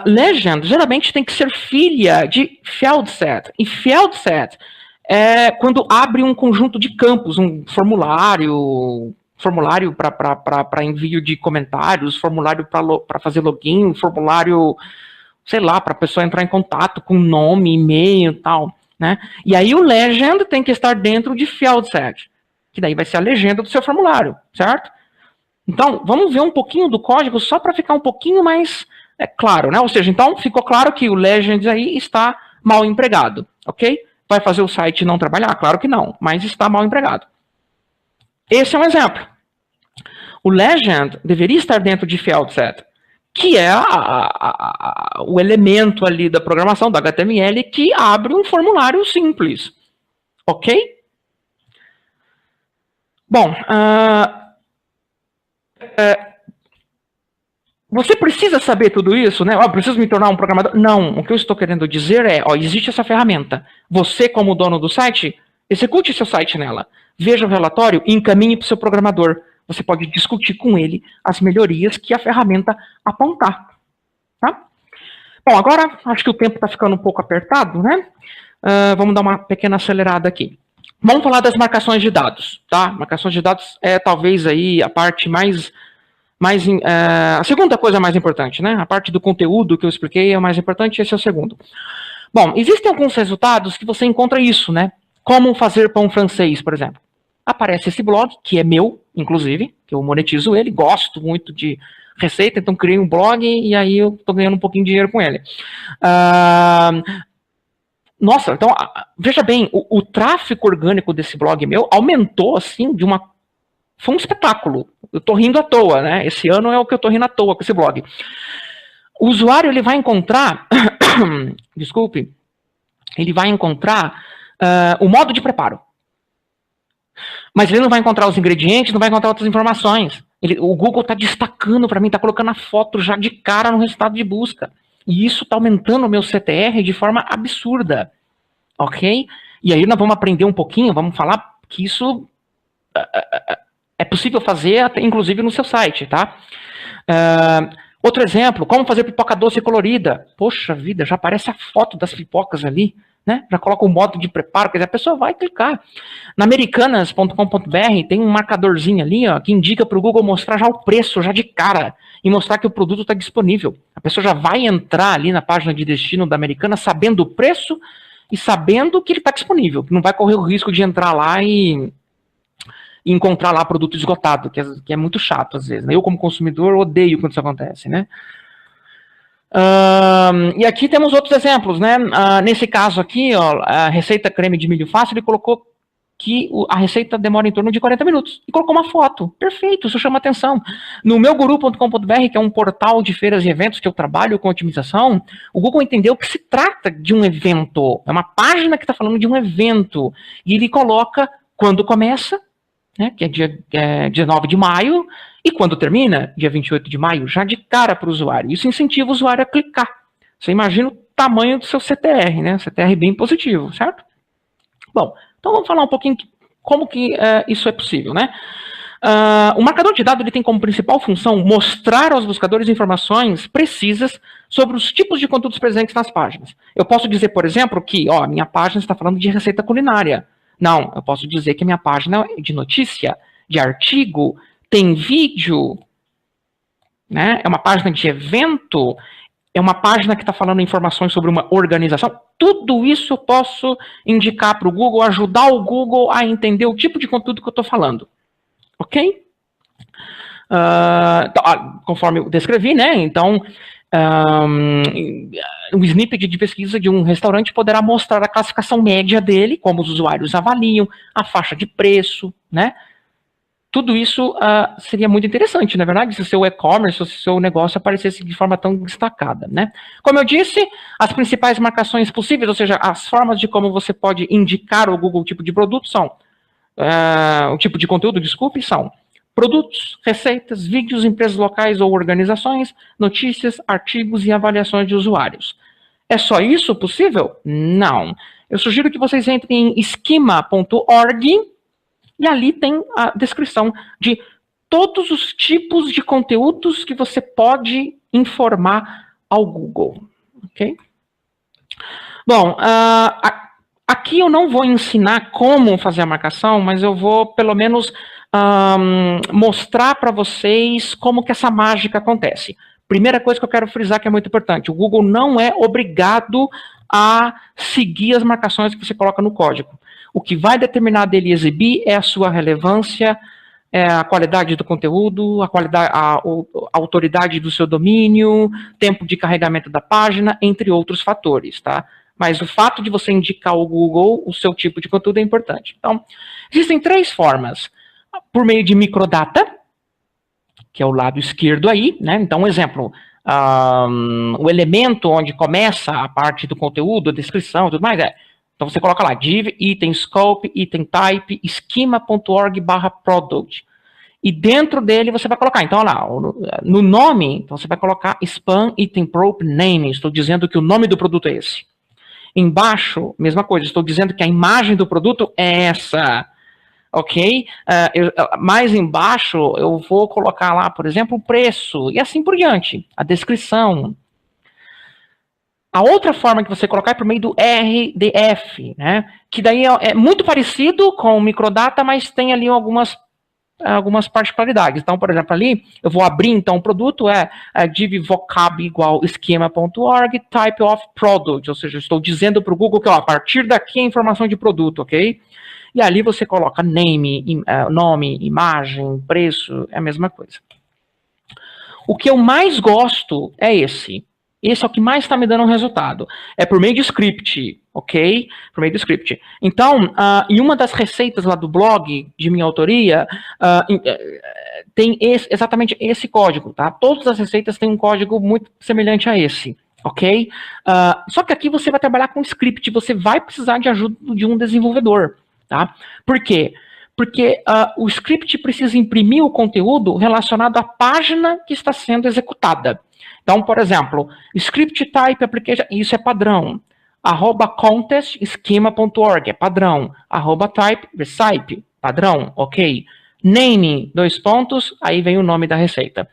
Legend, geralmente, tem que ser filha de field set. E field set é quando abre um conjunto de campos, um formulário para envio de comentários, formulário para fazer login, formulário, sei lá, para a pessoa entrar em contato com nome, e-mail e tal, né? E aí o legend tem que estar dentro de field set, que daí vai ser a legenda do seu formulário, certo? Então, vamos ver um pouquinho do código só para ficar um pouquinho mais claro, né? Ou seja, então ficou claro que o legend aí está mal empregado, ok? Vai fazer o site não trabalhar? Claro que não, mas está mal empregado. Esse é um exemplo. O legend deveria estar dentro de field set, que é o elemento ali da programação, da HTML, que abre um formulário simples. Ok? Bom, você precisa saber tudo isso, né? Preciso me tornar um programador? Não, o que eu estou querendo dizer é, existe essa ferramenta. Você, como dono do site, execute seu site nela. Veja o relatório e encaminhe para o seu programador. Você pode discutir com ele as melhorias que a ferramenta apontar. Tá? Bom, agora acho que o tempo está ficando um pouco apertado, né? Vamos dar uma pequena acelerada aqui. Vamos falar das marcações de dados, tá? Marcações de dados é talvez aí a parte a segunda coisa mais importante, né? A parte do conteúdo que eu expliquei é o mais importante, esse é o segundo. Bom, existem alguns resultados que você encontra isso, né? Como fazer pão francês, por exemplo. Aparece esse blog, que é meu, inclusive, que eu monetizo ele, gosto muito de receita, então criei um blog e aí eu estou ganhando um pouquinho de dinheiro com ele. Nossa, então, veja bem, o tráfego orgânico desse blog meu aumentou, assim, foi um espetáculo. Eu estou rindo à toa, né? Esse ano é o que eu estou rindo à toa com esse blog. O usuário, ele vai encontrar, desculpe, ele vai encontrar o modo de preparo. Mas ele não vai encontrar os ingredientes, não vai encontrar outras informações. O Google está destacando para mim, está colocando a foto já de cara no resultado de busca. E isso está aumentando o meu CTR de forma absurda. Ok? E aí nós vamos aprender um pouquinho, vamos falar que isso é possível fazer, até, inclusive, no seu site, tá? Outro exemplo, como fazer pipoca doce colorida. Poxa vida, já aparece a foto das pipocas ali, né? Já coloca o modo de preparo, quer dizer, a pessoa vai clicar. Na americanas.com.br tem um marcadorzinho ali, ó, que indica para o Google mostrar já o preço, já de cara, e mostrar que o produto está disponível. A pessoa já vai entrar ali na página de destino da Americanas sabendo o preço e sabendo que ele está disponível, que não vai correr o risco de entrar lá e encontrar lá produto esgotado, que é muito chato às vezes, né? Eu, como consumidor, odeio quando isso acontece, né? E aqui temos outros exemplos, né? Nesse caso aqui, ó, a receita creme de milho fácil, ele colocou que a receita demora em torno de 40 minutos. E colocou uma foto. Perfeito, isso chama atenção. No meuguru.com.br, que é um portal de feiras e eventos que eu trabalho com otimização, o Google entendeu que se trata de um evento. É uma página que está falando de um evento. E ele coloca quando começa, né, que é dia 19 de maio, e quando termina, dia 28 de maio, já de cara para o usuário. Isso incentiva o usuário a clicar. Você imagina o tamanho do seu CTR, né? CTR bem positivo, certo? Bom, então vamos falar um pouquinho como que isso é possível, né? O marcador de dados ele tem como principal função mostrar aos buscadores informações precisas sobre os tipos de conteúdos presentes nas páginas. Eu posso dizer, por exemplo, que a minha página está falando de receita culinária. Não, eu posso dizer que a minha página é de notícia, de artigo, tem vídeo, né? É uma página de evento, é uma página que está falando informações sobre uma organização. Tudo isso eu posso indicar para o Google, ajudar o Google a entender o tipo de conteúdo que eu estou falando. Ok? Conforme eu descrevi, né? Então, um snippet de pesquisa de um restaurante poderá mostrar a classificação média dele, como os usuários avaliam, a faixa de preço, né? Tudo isso seria muito interessante, na verdade, se o seu e-commerce, se o seu negócio aparecesse de forma tão destacada, né? Como eu disse, as principais marcações possíveis, ou seja, as formas de como você pode indicar ao Google o tipo de produto são, o tipo de conteúdo, desculpe, são produtos, receitas, vídeos, empresas locais ou organizações, notícias, artigos e avaliações de usuários. É só isso possível? Não. Eu sugiro que vocês entrem em schema.org e ali tem a descrição de todos os tipos de conteúdos que você pode informar ao Google. Ok? Bom, aqui eu não vou ensinar como fazer a marcação, mas eu vou, pelo menos, mostrar para vocês como que essa mágica acontece. Primeira coisa que eu quero frisar que é muito importante, o Google não é obrigado a seguir as marcações que você coloca no código. O que vai determinar dele exibir é a sua relevância, a qualidade do conteúdo, a autoridade do seu domínio, tempo de carregamento da página, entre outros fatores, tá? Mas o fato de você indicar ao Google o seu tipo de conteúdo é importante. Então, existem 3 formas. Por meio de microdata, que é o lado esquerdo aí, né? Então, um exemplo, o elemento onde começa a parte do conteúdo, a descrição e tudo mais, então você coloca lá, div, item scope, item type, schema.org/product. E dentro dele você vai colocar, então, olha lá, no nome, então você vai colocar spam item prop name, estou dizendo que o nome do produto é esse. Embaixo, mesma coisa, estou dizendo que a imagem do produto é essa. Ok? Mais embaixo eu vou colocar lá, por exemplo, o preço, e assim por diante, a descrição. A outra forma que você colocar é por meio do RDF, né? Que daí é muito parecido com o microdata, mas tem ali algumas particularidades. Então, por exemplo, ali eu vou abrir então o produto, div vocab igual schema.org, type of product, ou seja, eu estou dizendo para o Google que a partir daqui é informação de produto, ok? E ali você coloca name, nome, imagem, preço, é a mesma coisa. O que eu mais gosto é esse. Esse é o que mais está me dando um resultado. É por meio de script, ok? Por meio do script. Então, em uma das receitas lá do blog, de minha autoria, tem exatamente esse código, tá? Todas as receitas têm um código muito semelhante a esse, ok? Só que aqui você vai trabalhar com script, você vai precisar de ajuda de um desenvolvedor, tá? Por quê? Porque o script precisa imprimir o conteúdo relacionado à página que está sendo executada. Então, por exemplo, script type application, isso é padrão. @contest schema.org é padrão. @type recipe, padrão, ok. name, 2 pontos, aí vem o nome da receita.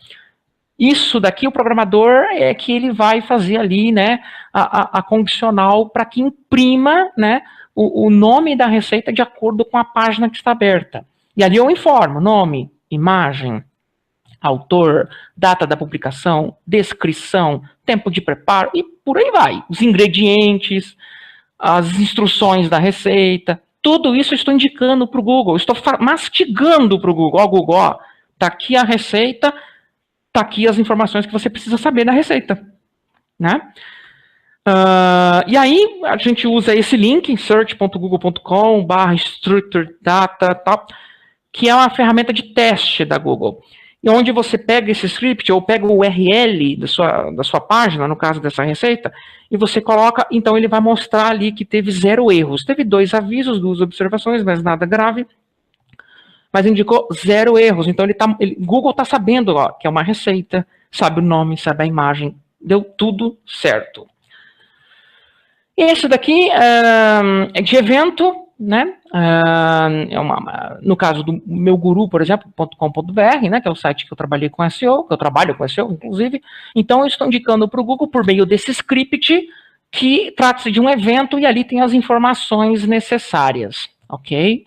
Isso daqui, o programador é que ele vai fazer ali, né, a condicional para que imprima, né, o nome da receita de acordo com a página que está aberta. E ali eu informo nome, imagem, autor, data da publicação, descrição, tempo de preparo e por aí vai. Os ingredientes, as instruções da receita, tudo isso eu estou indicando para o Google, estou mastigando para o Google. Ó, Google, ó, tá aqui a receita, tá aqui as informações que você precisa saber da receita, né? E aí a gente usa esse link, search.google.com/structured data, tal, que é uma ferramenta de teste da Google. E onde você pega esse script, ou pega o URL da sua página, no caso dessa receita, e você coloca, então ele vai mostrar ali que teve 0 erros. Teve 2 avisos, 2 observações, mas nada grave. Mas indicou 0 erros. Então Google está sabendo, ó, que é uma receita, sabe o nome, sabe a imagem, deu tudo certo. Esse daqui é de evento, né? No caso do meu guru, por exemplo, .com.br, né, que é o site que eu trabalhei com SEO, que eu trabalho com SEO, inclusive. Então, eu estou indicando para o Google, por meio desse script, que trata-se de um evento e ali tem as informações necessárias, ok?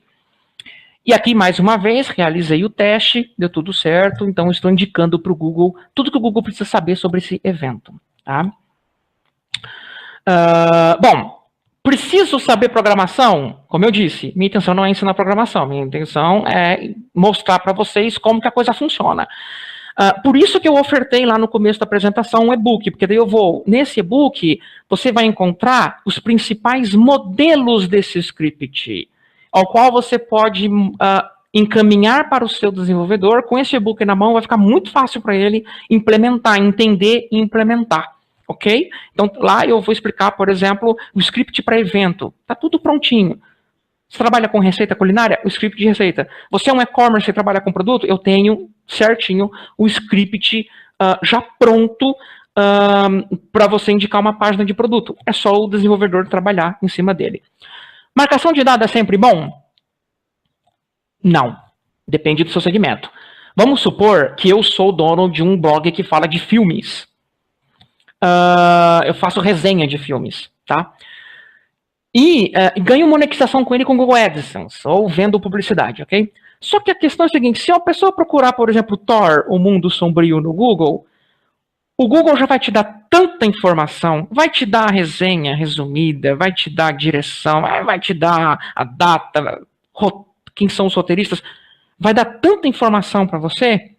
E aqui, mais uma vez, realizei o teste, deu tudo certo, então estou indicando para o Google tudo que o Google precisa saber sobre esse evento, tá? Bom, preciso saber programação? Como eu disse, minha intenção não é ensinar programação, minha intenção é mostrar para vocês como que a coisa funciona. Por isso que eu ofertei lá no começo da apresentação um e-book, porque daí nesse e-book, você vai encontrar os principais modelos desse script, ao qual você pode encaminhar para o seu desenvolvedor. Com esse e-book na mão, vai ficar muito fácil para ele implementar, entender e implementar. Ok? Então, lá eu vou explicar, por exemplo, o script para evento. Está tudo prontinho. Você trabalha com receita culinária? O script de receita. Você é um e-commerce e trabalha com produto? Eu tenho certinho o script já pronto para você indicar uma página de produto. É só o desenvolvedor trabalhar em cima dele. Marcação de dados é sempre bom? Não. Depende do seu segmento. Vamos supor que eu sou dono de um blog que fala de filmes. Eu faço resenha de filmes, tá? E ganho monetização com ele com Google AdSense, ou vendo publicidade, ok? Só que a questão é a seguinte, se a pessoa procurar, por exemplo, Thor, o Mundo Sombrio no Google, o Google já vai te dar tanta informação, vai te dar a resenha resumida, vai te dar a direção, vai te dar a data, quem são os roteiristas, vai dar tanta informação para você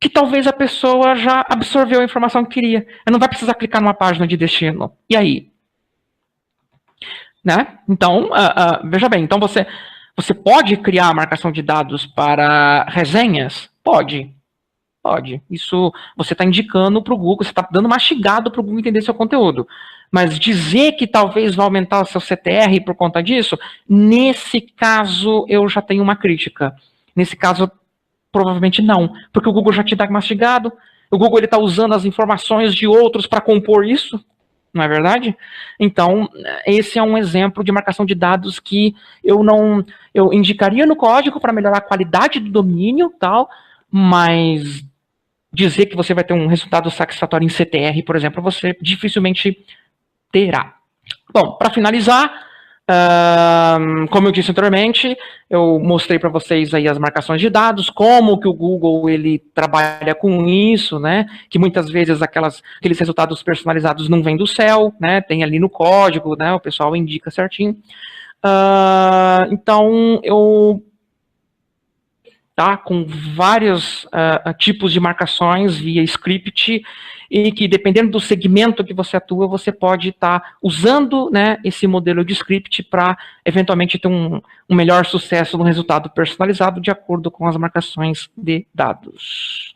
que talvez a pessoa já absorveu a informação que queria. Ela não vai precisar clicar numa página de destino. E aí? Né? Então, veja bem, então você pode criar marcação de dados para resenhas? Pode. Pode. Isso você está indicando para o Google, você está dando mastigado para o Google entender seu conteúdo. Mas dizer que talvez vai aumentar o seu CTR por conta disso, nesse caso eu já tenho uma crítica. Nesse caso, provavelmente não, porque o Google já te dá mastigado, o Google está usando as informações de outros para compor isso, não é verdade? Então, esse é um exemplo de marcação de dados que eu indicaria no código para melhorar a qualidade do domínio, tal, mas dizer que você vai ter um resultado satisfatório em CTR, por exemplo, você dificilmente terá. Bom, para finalizar, como eu disse anteriormente, eu mostrei para vocês aí as marcações de dados, como que o Google ele trabalha com isso, né? Que muitas vezes aqueles resultados personalizados não vêm do céu, né? Tem ali no código, né? O pessoal indica certinho. Então eu com vários tipos de marcações via script, e que dependendo do segmento que você atua, você pode estar usando, né, esse modelo de script para eventualmente ter um melhor sucesso no resultado personalizado de acordo com as marcações de dados.